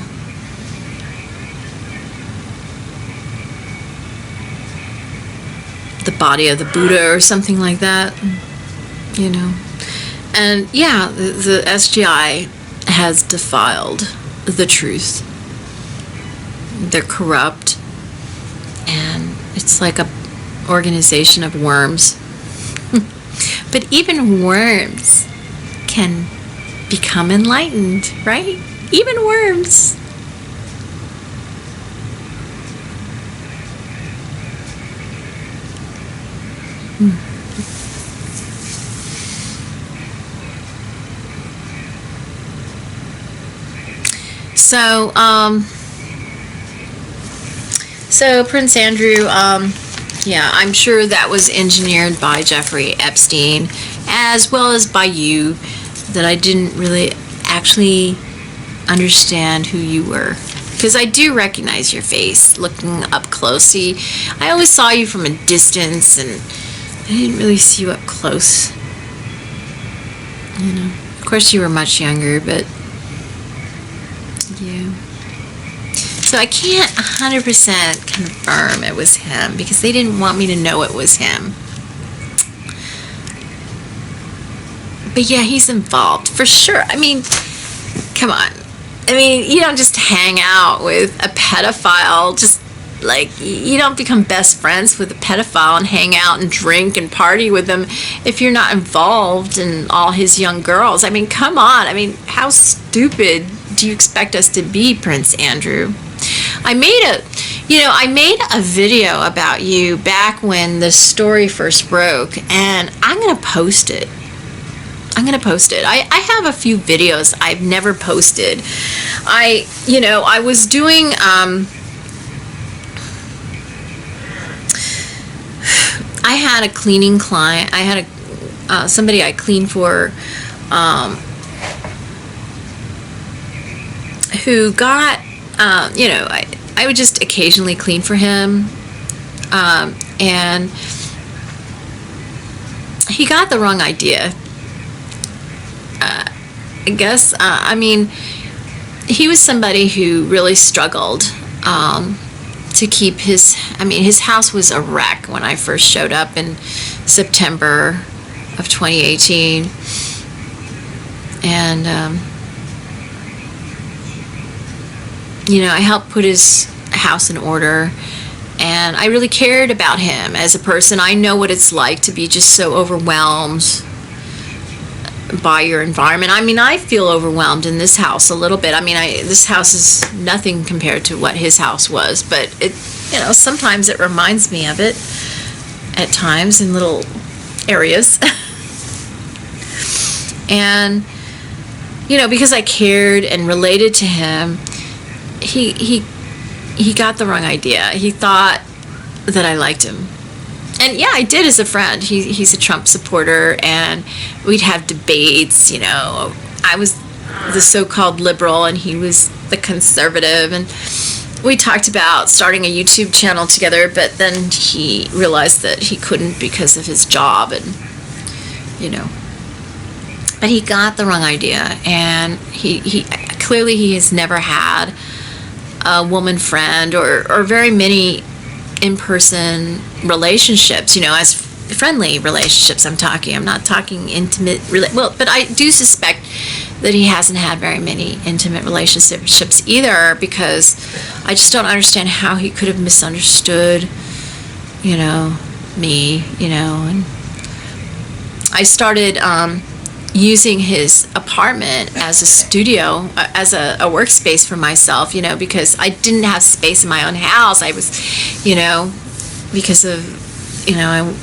the body of the Buddha or something like that, you know. And yeah, the SGI has defiled the truth. They're corrupt, and it's like a organization of worms. But even worms can become enlightened, right? Even worms. So Prince Andrew, yeah, I'm sure that was engineered by Jeffrey Epstein, as well as by you, that I didn't really actually understand who you were. Because I do recognize your face looking up close. See, I always saw you from a distance, and I didn't really see you up close. You know, of course you were much younger, but yeah. So I can't 100% confirm it was him, because they didn't want me to know it was him. But yeah, he's involved for sure. I mean, come on. I mean, you don't just hang out with a pedophile, just like, you don't become best friends with a pedophile and hang out and drink and party with him if you're not involved in all his young girls. I mean, come on. I mean, how stupid do you expect us to be, Prince Andrew? I made a video about you back when the story first broke, and I'm going to post it. I have a few videos I've never posted. I was doing, I had a cleaning client. I had somebody I cleaned for, who got, I would just occasionally clean for him, and he got the wrong idea. I guess, I mean, he was somebody who really struggled to keep his house was a wreck when I first showed up in September of 2018. And, you know, I helped put his house in order, and I really cared about him as a person. I know what it's like to be just so overwhelmed by your environment. I mean, I feel overwhelmed in this house a little bit. I mean, this house is nothing compared to what his house was, but it, you know, sometimes it reminds me of it at times in little areas. And, you know, because I cared and related to him, he got the wrong idea. He thought that I liked him. And yeah, I did as a friend. He's a Trump supporter, and we'd have debates, you know. I was the so-called liberal, and he was the conservative, and we talked about starting a YouTube channel together, but then he realized that he couldn't because of his job, and, you know. But he got the wrong idea, and he clearly he has never had a woman friend or very many in-person relationships, you know, as friendly relationships I'm not talking intimate, well, but I do suspect that he hasn't had very many intimate relationships either, because I just don't understand how he could have misunderstood, you know, me, you know. And I started using his apartment as a studio, as a workspace for myself, you know, because I didn't have space in my own house. I was, you know, because of, you know,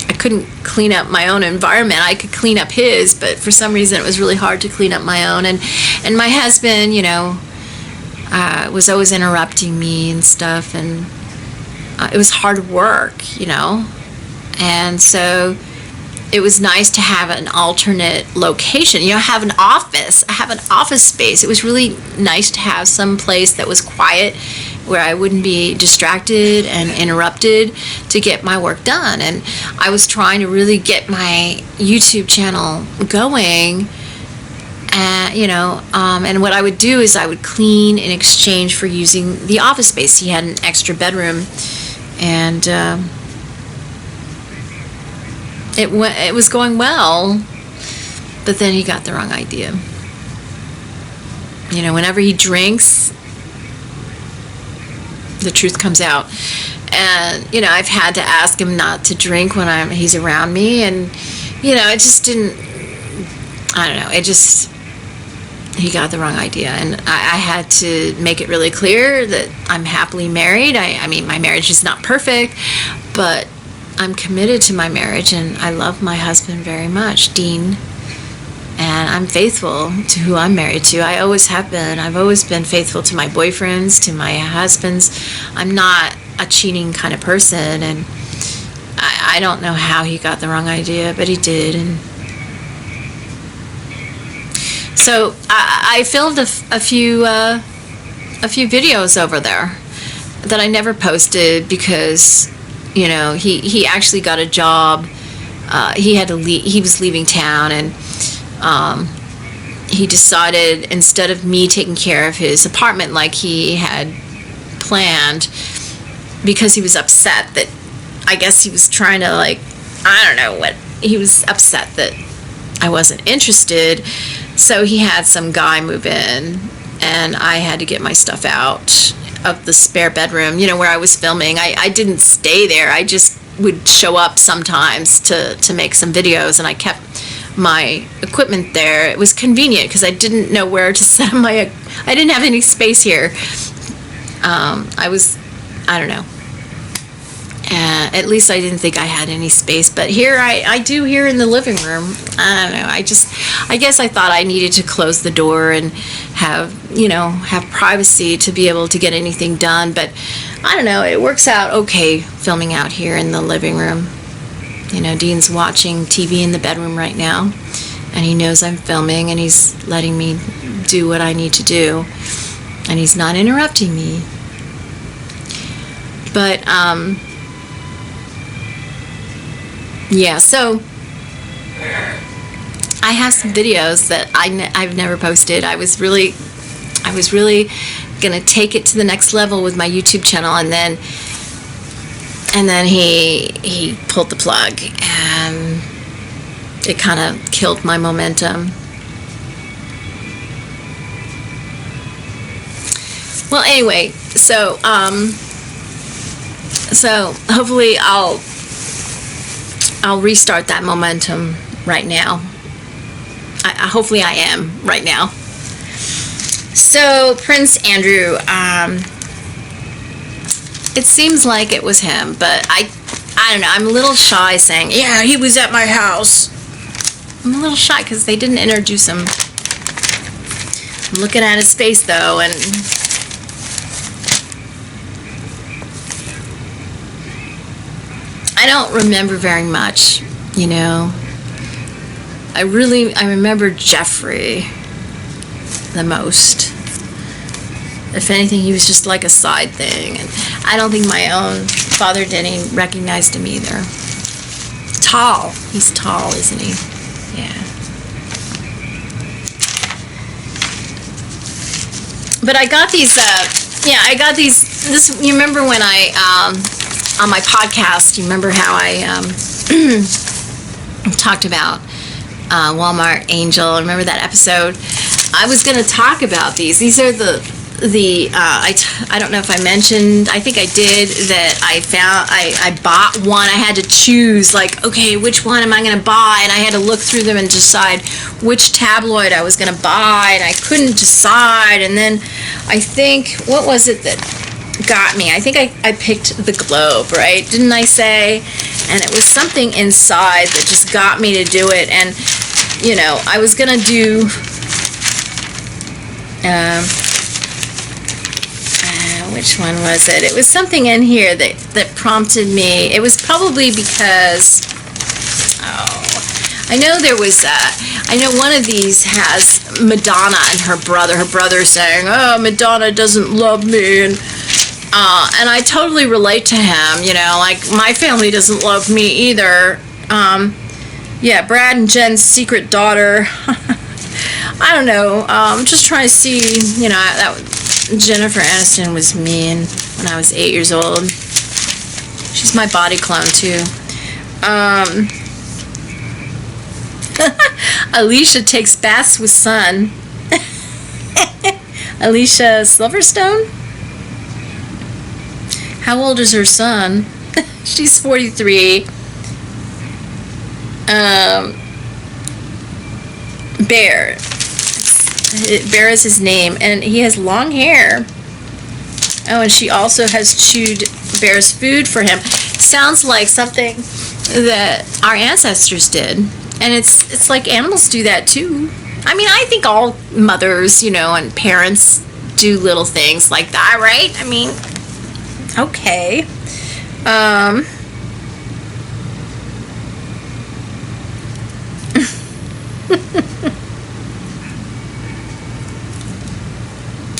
I couldn't clean up my own environment. I could clean up his, but for some reason it was really hard to clean up my own. And my husband, you know, was always interrupting me and stuff, and it was hard work, you know. And so it was nice to have an alternate location, you know, have an office space. It was really nice to have some place that was quiet, where I wouldn't be distracted and interrupted to get my work done. And I was trying to really get my YouTube channel going, and, you know, and what I would do is I would clean in exchange for using the office space. He had an extra bedroom, and it was going well, but then he got the wrong idea. You know, whenever he drinks, the truth comes out. And, you know, I've had to ask him not to drink when he's around me, and, you know, it just didn't, I don't know, he got the wrong idea. And I had to make it really clear that I'm happily married. I mean, my marriage is not perfect, but I'm committed to my marriage, and I love my husband very much, Dean, and I'm faithful to who I'm married to. I always have been. I've always been faithful to my boyfriends, to my husbands. I'm not a cheating kind of person, and I don't know how he got the wrong idea, but he did. And so I filmed a few videos over there that I never posted because, you know, he actually got a job. He had to leave. He was leaving town, and he decided, instead of me taking care of his apartment like he had planned, because he was upset that, I guess he was trying to, like, I don't know what, he was upset that I wasn't interested, so he had some guy move in, and I had to get my stuff out of the spare bedroom, you know, where I was filming. I didn't stay there. I just would show up sometimes to make some videos, and I kept my equipment there. It was convenient because I didn't know where to set I didn't have any space here. I don't know. At least I didn't think I had any space, but here I do, here in the living room. I don't know, I guess I thought I needed to close the door and have privacy to be able to get anything done, but I don't know, it works out okay filming out here in the living room. You know, Dean's watching TV in the bedroom right now, and he knows I'm filming, and he's letting me do what I need to do, and he's not interrupting me. But yeah, so I have some videos that I've never posted. I was really gonna take it to the next level with my YouTube channel, and then he pulled the plug, and it kind of killed my momentum. Well, anyway, so hopefully I'll restart that momentum right now. Hopefully I am right now. So Prince Andrew, it seems like it was him, but I don't know. I'm a little shy saying, yeah, he was at my house. I'm a little shy because they didn't introduce him. I'm looking at his face though, and I don't remember very much, you know. I remember Jeffrey the most. If anything, he was just like a side thing, and I don't think my own father did. He recognized him either. Tall. He's tall, isn't he? Yeah. But I got these, you remember when I, on my podcast, you remember how I talked about Walmart Angel? Remember that episode? I was going to talk about these. These are I don't know if I mentioned, I think I did, that I bought one. I had to choose, like, okay, which one am I going to buy? And I had to look through them and decide which tabloid I was going to buy, and I couldn't decide. And then I think, what was it that got me? I think I picked the Globe, right? Didn't I say? And it was something inside that just got me to do it. And, you know, I was going to do... which one was it? It was something in here that prompted me. It was probably because, I know there was, I know one of these has Madonna and her brother saying, oh, Madonna doesn't love me, and I totally relate to him, you know, like, my family doesn't love me either. Yeah, Brad and Jen's secret daughter. I don't know, I'm just trying to see, you know, Jennifer Aniston was mean when I was 8 years old. She's my body clone too. Alicia takes baths with son. Alicia Silverstone? How old is her son? She's 43. Bear. Bear is his name, and he has long hair. Oh, and she also has chewed Bear's food for him. Sounds like something that our ancestors did, and it's like animals do that too. I mean, I think all mothers, you know, and parents do little things like that, right? I mean, okay.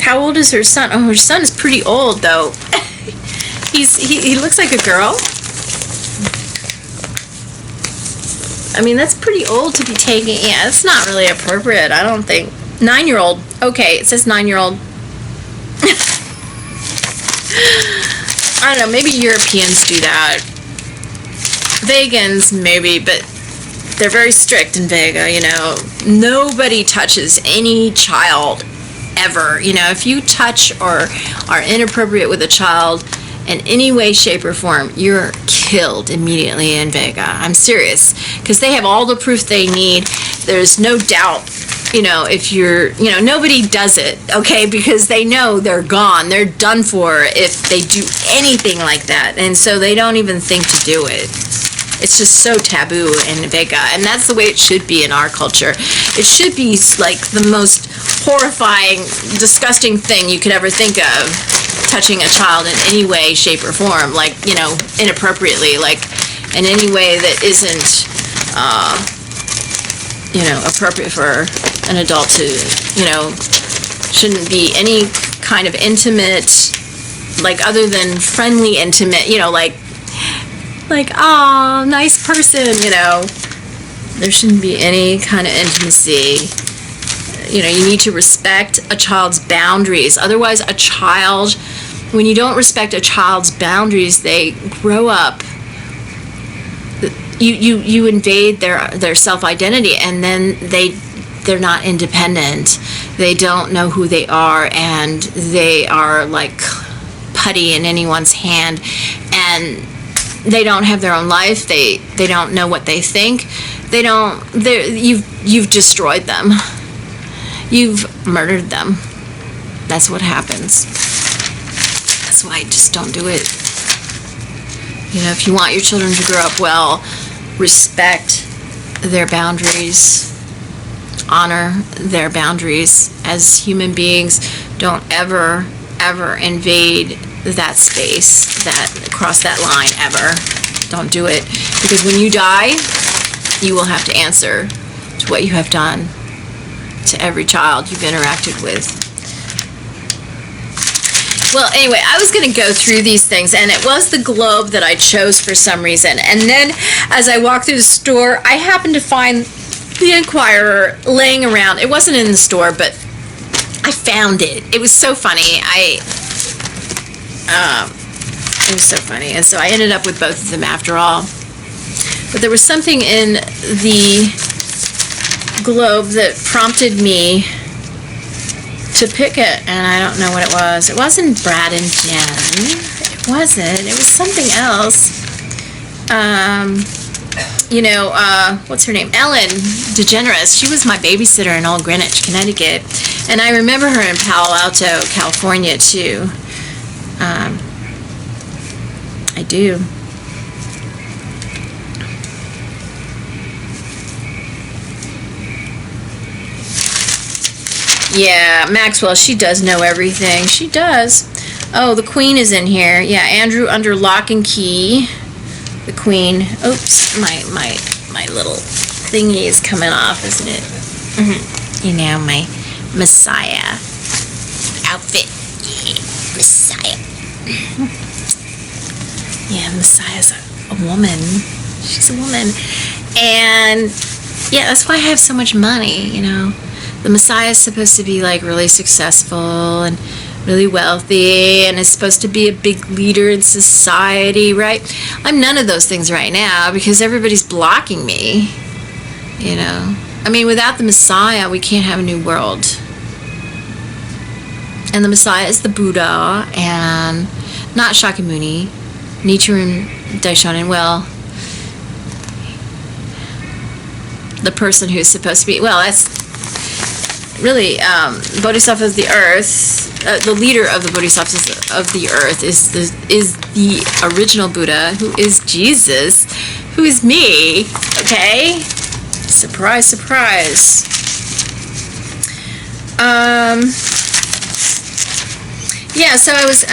How old is her son? Oh, her son is pretty old, though. He looks like a girl. I mean, that's pretty old to be taking. Yeah, it's not really appropriate, I don't think. 9-year-old. Okay, it says 9-year-old. I don't know, maybe Europeans do that. Vegans, maybe, but they're very strict in Vega, you know. Nobody touches any child ever. You know, if you touch or are inappropriate with a child in any way, shape, or form, you're killed immediately in Vega. I'm serious, because they have all the proof they need. There's no doubt, you know, if you're, you know, nobody does it, okay, because they know they're gone. They're done for if they do anything like that, and so they don't even think to do it. It's just so taboo in Vega, and that's the way it should be in our culture. It should be like the most horrifying, disgusting thing you could ever think of, touching a child in any way, shape, or form, like, you know, inappropriately, like in any way that isn't, you know, appropriate for an adult to, you know, shouldn't be any kind of intimate, like other than friendly intimate, you know, like, oh, nice person, you know. There shouldn't be any kind of intimacy. You know, you need to respect a child's boundaries. Otherwise, a child, when you don't respect a child's boundaries, they grow up, you invade their self-identity, and then they're not independent. They don't know who they are, and they are like putty in anyone's hand, and they don't have their own life. They don't know what they think. You've destroyed them. You've murdered them. That's what happens. That's why I just don't do it. You know, if you want your children to grow up well, respect their boundaries, honor their boundaries as human beings. Don't ever invade that space, cross that line, ever. Don't do it, because when you die, you will have to answer to what you have done to every child you've interacted with. Well, anyway, I was going to go through these things, and it was the globe that I chose for some reason. And then as I walked through the store, I happened to find the Enquirer laying around. It wasn't in the store, but I found it. It was so funny. It was so funny. And so I ended up with both of them after all. But there was something in the globe that prompted me to pick it, and I don't know what it was. It wasn't Brad and Jen. It wasn't. It was something else. What's her name? Ellen DeGeneres. She was my babysitter in Old Greenwich, Connecticut, and I remember her in Palo Alto, California, too. I do. Yeah, Maxwell, she does know everything. She does. Oh, the Queen is in here. Yeah, Andrew under lock and key. The Queen. Oops, my little thingy is coming off, isn't it? Mm-hmm. You know, my Messiah outfit. Yeah, Messiah. Yeah, Messiah's a woman. She's a woman. And yeah, that's why I have so much money, you know. The Messiah is supposed to be like really successful and really wealthy, and is supposed to be a big leader in society, right? I'm none of those things right now because everybody's blocking me, you know. I mean, without the Messiah, we can't have a new world. And the Messiah is the Buddha, and not Shakyamuni, Nichiren Daishonin. Well, the person who's supposed to be, well, that's really Bodhisattva of the earth. The leader of the Bodhisattvas of the earth is the original Buddha, who is Jesus, who is me. Okay, surprise, surprise. Yeah, so I was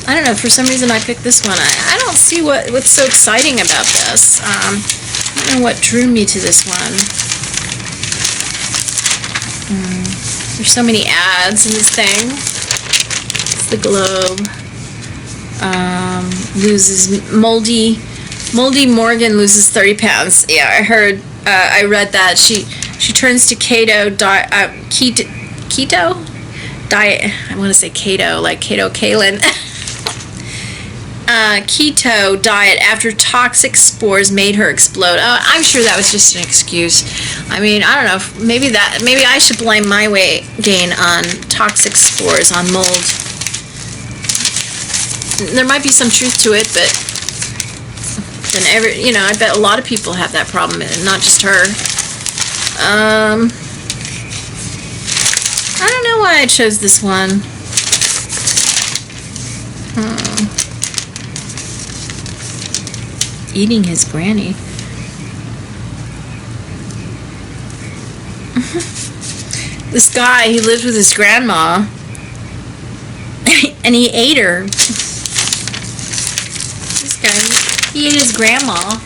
I don't know, for some reason I picked this one. I don't see what's so exciting about this. I don't know what drew me to this one. There's so many ads in this thing. It's the globe. Loses Moldy Morgan loses 30 pounds. Yeah, I heard. I read that she turns to keto diet. I want to say keto, like Kato Kalin. Keto diet after toxic spores made her explode. I'm sure that was just an excuse. I mean, I don't know. Maybe I should blame my weight gain on toxic spores, on mold. There might be some truth to it, but then I bet a lot of people have that problem, and not just her. I don't know why I chose this one. Eating his granny. This guy, he lived with his grandma, and he ate her. This guy, he ate his grandma.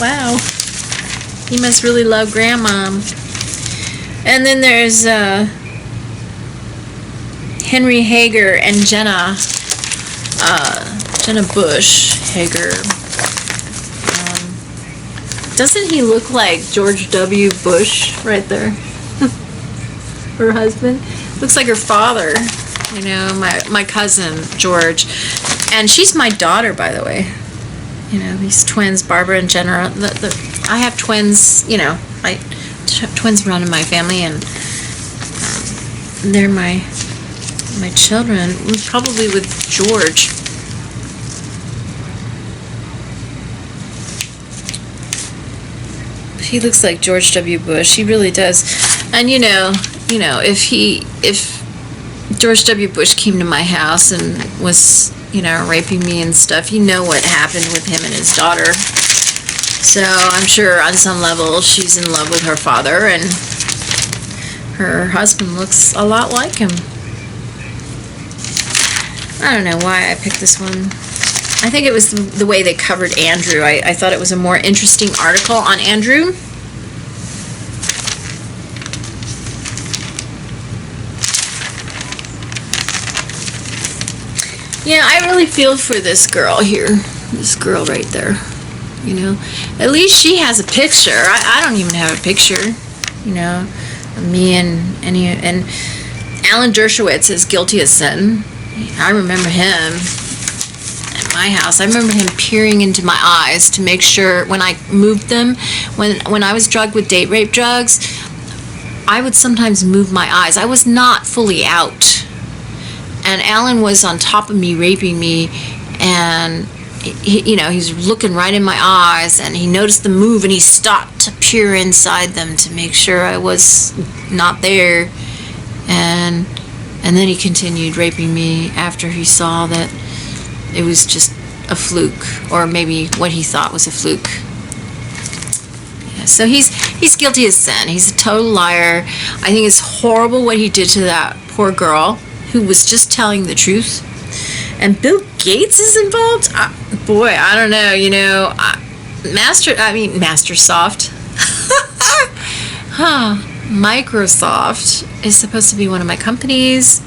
Wow. He must really love grandma. And then there's Henry Hager and Jenna Bush Hager. Doesn't he look like George W. Bush right there? Her husband looks like her father. You know, my cousin George. And she's my daughter, by the way. You know, these twins, Barbara and Jenna. I have twins, you know, twins run in my family, and they're my children, probably with George. He looks like George W. Bush. He really does. And you know, if George W. Bush came to my house and was, you know, raping me and stuff, you know what happened with him and his daughter. So I'm sure on some level she's in love with her father, and her husband looks a lot like him. I don't know why I picked this one. I think it was the way they covered Andrew. I thought it was a more interesting article on Andrew. Yeah, I really feel for this girl here. This girl right there. You know, at least she has a picture. I don't even have a picture. You know, me and Alan Dershowitz is guilty as sin. I remember him at my house. I remember him peering into my eyes to make sure when I moved them, when I was drugged with date rape drugs, I would sometimes move my eyes. I was not fully out. And Alan was on top of me, raping me, and he was looking right in my eyes, and he noticed the move, and he stopped to peer inside them to make sure I was not there. And then he continued raping me after he saw that it was just a fluke, or maybe what he thought was a fluke. Yeah, so he's guilty as sin. He's a total liar. I think it's horrible what he did to that poor girl who was just telling the truth. And Bill Gates is involved? Boy, I don't know, you know. Microsoft. Microsoft is supposed to be one of my companies.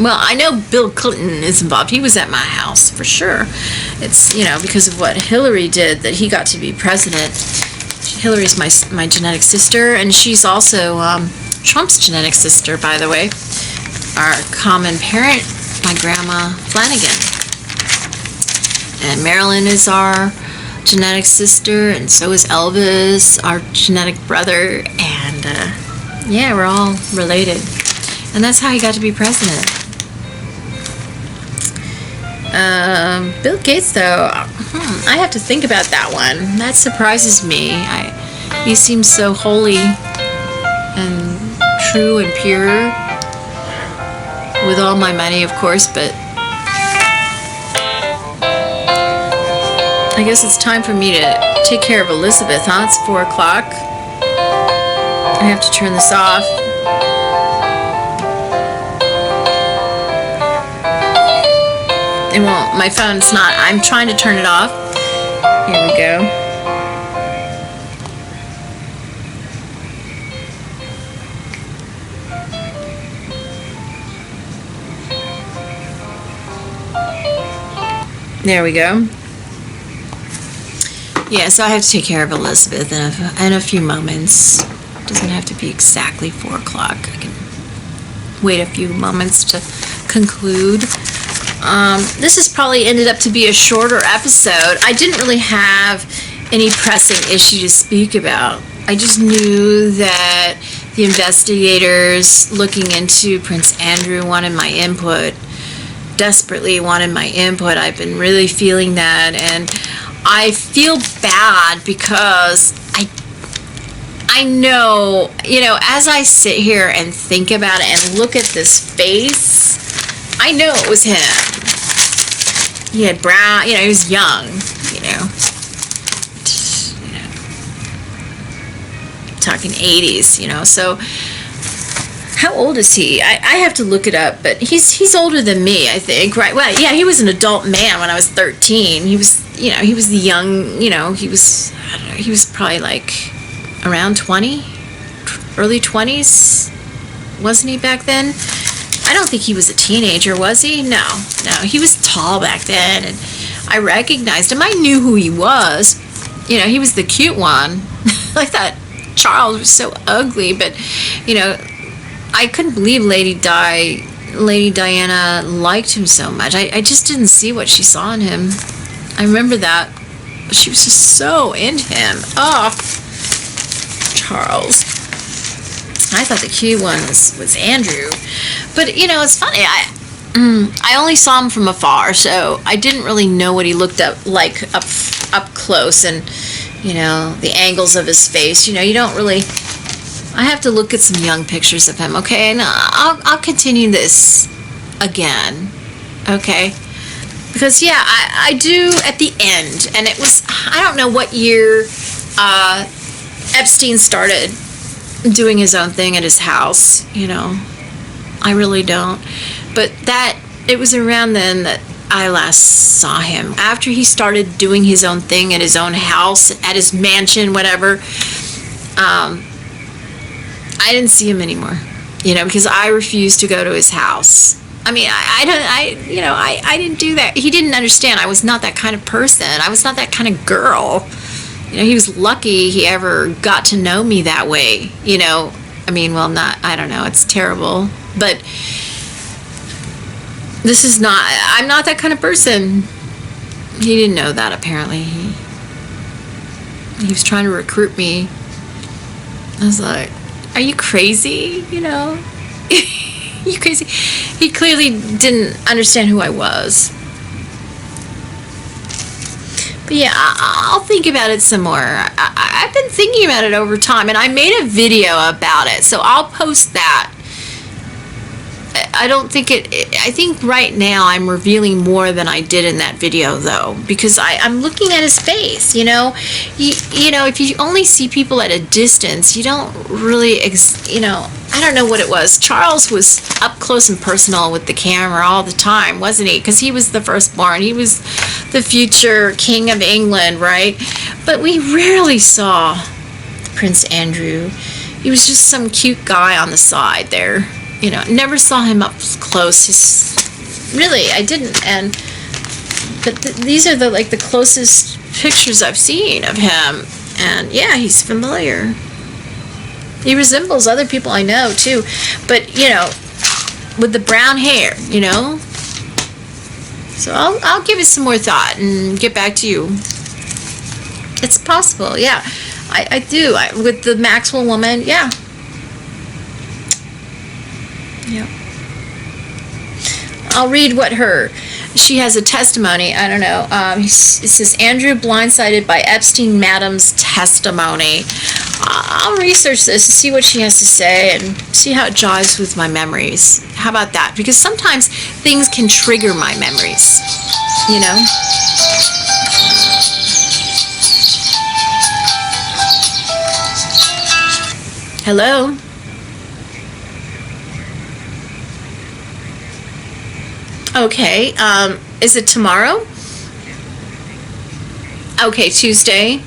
Well, I know Bill Clinton is involved. He was at my house for sure. It's, you know, because of what Hillary did that he got to be president. Hillary's my genetic sister, and she's also Trump's genetic sister, by the way. Our common parent, my grandma Flanagan. And Marilyn is our genetic sister, and so is Elvis, our genetic brother, and yeah, we're all related. And that's how he got to be president. Bill Gates, though, I have to think about that one. That surprises me. He seems so holy and true and pure, with all my money, of course, but I guess it's time for me to take care of Elizabeth, huh? It's 4 o'clock. I have to turn this off. It won't. My phone's not. I'm trying to turn it off. Here we go. There we go. Yeah, so I have to take care of Elizabeth in a few moments. It doesn't have to be exactly 4 o'clock. I can wait a few moments to conclude. This has probably ended up to be a shorter episode. I didn't really have any pressing issue to speak about. I just knew that the investigators looking into Prince Andrew wanted my input, desperately wanted my input. I've been really feeling that, and I feel bad because I know, you know, as I sit here and think about it and look at this face, I know it was him. He had brown, you know, he was young, you know, talking 80s, you know, so how old is he? I have to look it up, but he's older than me, I think, right? Well, yeah, he was an adult man when I was 13. He was, you know, he was the young, you know, he was, I don't know, he was probably like around 20, early 20s, wasn't he back then? I don't think he was a teenager, was he? No, he was tall back then, and I recognized him. I knew who he was. You know, he was the cute one. I thought Charles was so ugly, but, you know, I couldn't believe Lady Diana liked him so much. I just didn't see what she saw in him. I remember that. She was just so into him. Oh, Charles. I thought the cute one was Andrew. But, you know, it's funny. I only saw him from afar, so I didn't really know what he looked up close, and, you know, the angles of his face. You know, you don't really... I have to look at some young pictures of him, okay? And I'll continue this again, okay? Because, yeah, I do at the end, and it was... I don't know what year Epstein started doing his own thing at his house, you know. I really don't. But it was around then that I last saw him. After he started doing his own thing at his own house, at his mansion, whatever, I didn't see him anymore, you know, because I refused to go to his house. I mean, I didn't do that. He didn't understand. I was not that kind of person. I was not that kind of girl. You know, he was lucky he ever got to know me that way, you know. I mean, well, I don't know, it's terrible. But I'm not that kind of person. He didn't know that, apparently. He was trying to recruit me. I was like, are you crazy? You know? You crazy? He clearly didn't understand who I was. But yeah, I'll think about it some more. I've been thinking about it over time, and I made a video about it, so I'll post that. I think right now I'm revealing more than I did in that video, though, because I'm looking at his face, you know. You know, if you only see people at a distance, you don't really, you know, I don't know what it was. Charles was up close and personal with the camera all the time, wasn't he? Because he was the firstborn. He was the future king of England, right? But we rarely saw Prince Andrew. He was just some cute guy on the side there. You know, never saw him up close. Really, I didn't. But these are the closest pictures I've seen of him. And yeah, he's familiar. He resembles other people I know too. But you know, with the brown hair, you know. So I'll give it some more thought and get back to you. It's possible, yeah. I do. With the Maxwell woman, yeah. Yeah. I'll read what she has a testimony. I don't know. It says, Andrew blindsided by Epstein Madam's testimony. I'll research this and see what she has to say and see how it jives with my memories. How about that? Because sometimes things can trigger my memories, you know? Hello? Okay, is it tomorrow? Okay, Tuesday.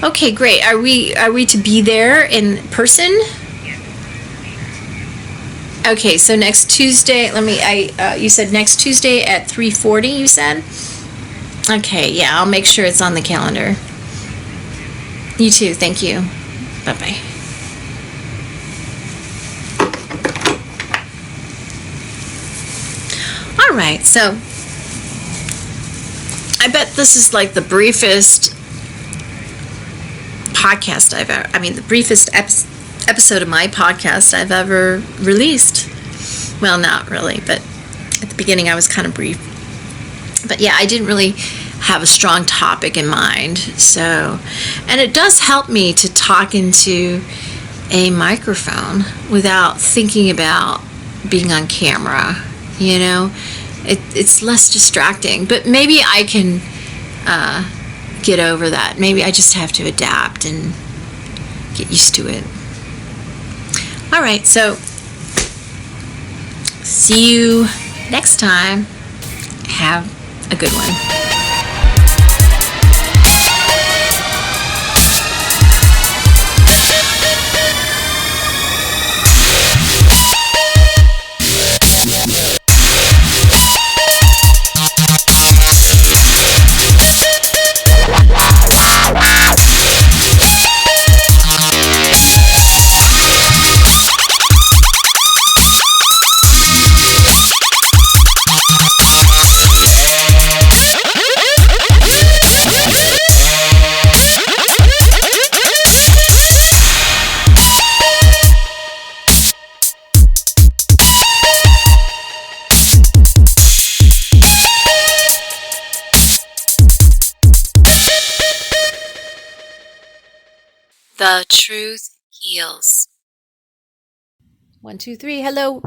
Okay, great. Are we to be there in person? Okay, so next Tuesday, you said next Tuesday at 3:40, you said? Okay, yeah, I'll make sure it's on the calendar. You too, thank you. Bye-bye. All right, so I bet this is like the briefest podcast the briefest episode of my podcast I've ever released. Well, not really, but at the beginning I was kind of brief. But yeah, I didn't really have a strong topic in mind. So, and it does help me to talk into a microphone without thinking about being on camera, you know. It's less distracting, but maybe I can get over that. Maybe I just have to adapt and get used to it. All right, so see you next time. Have a good one. The truth heals. 1, 2, 3. Hello.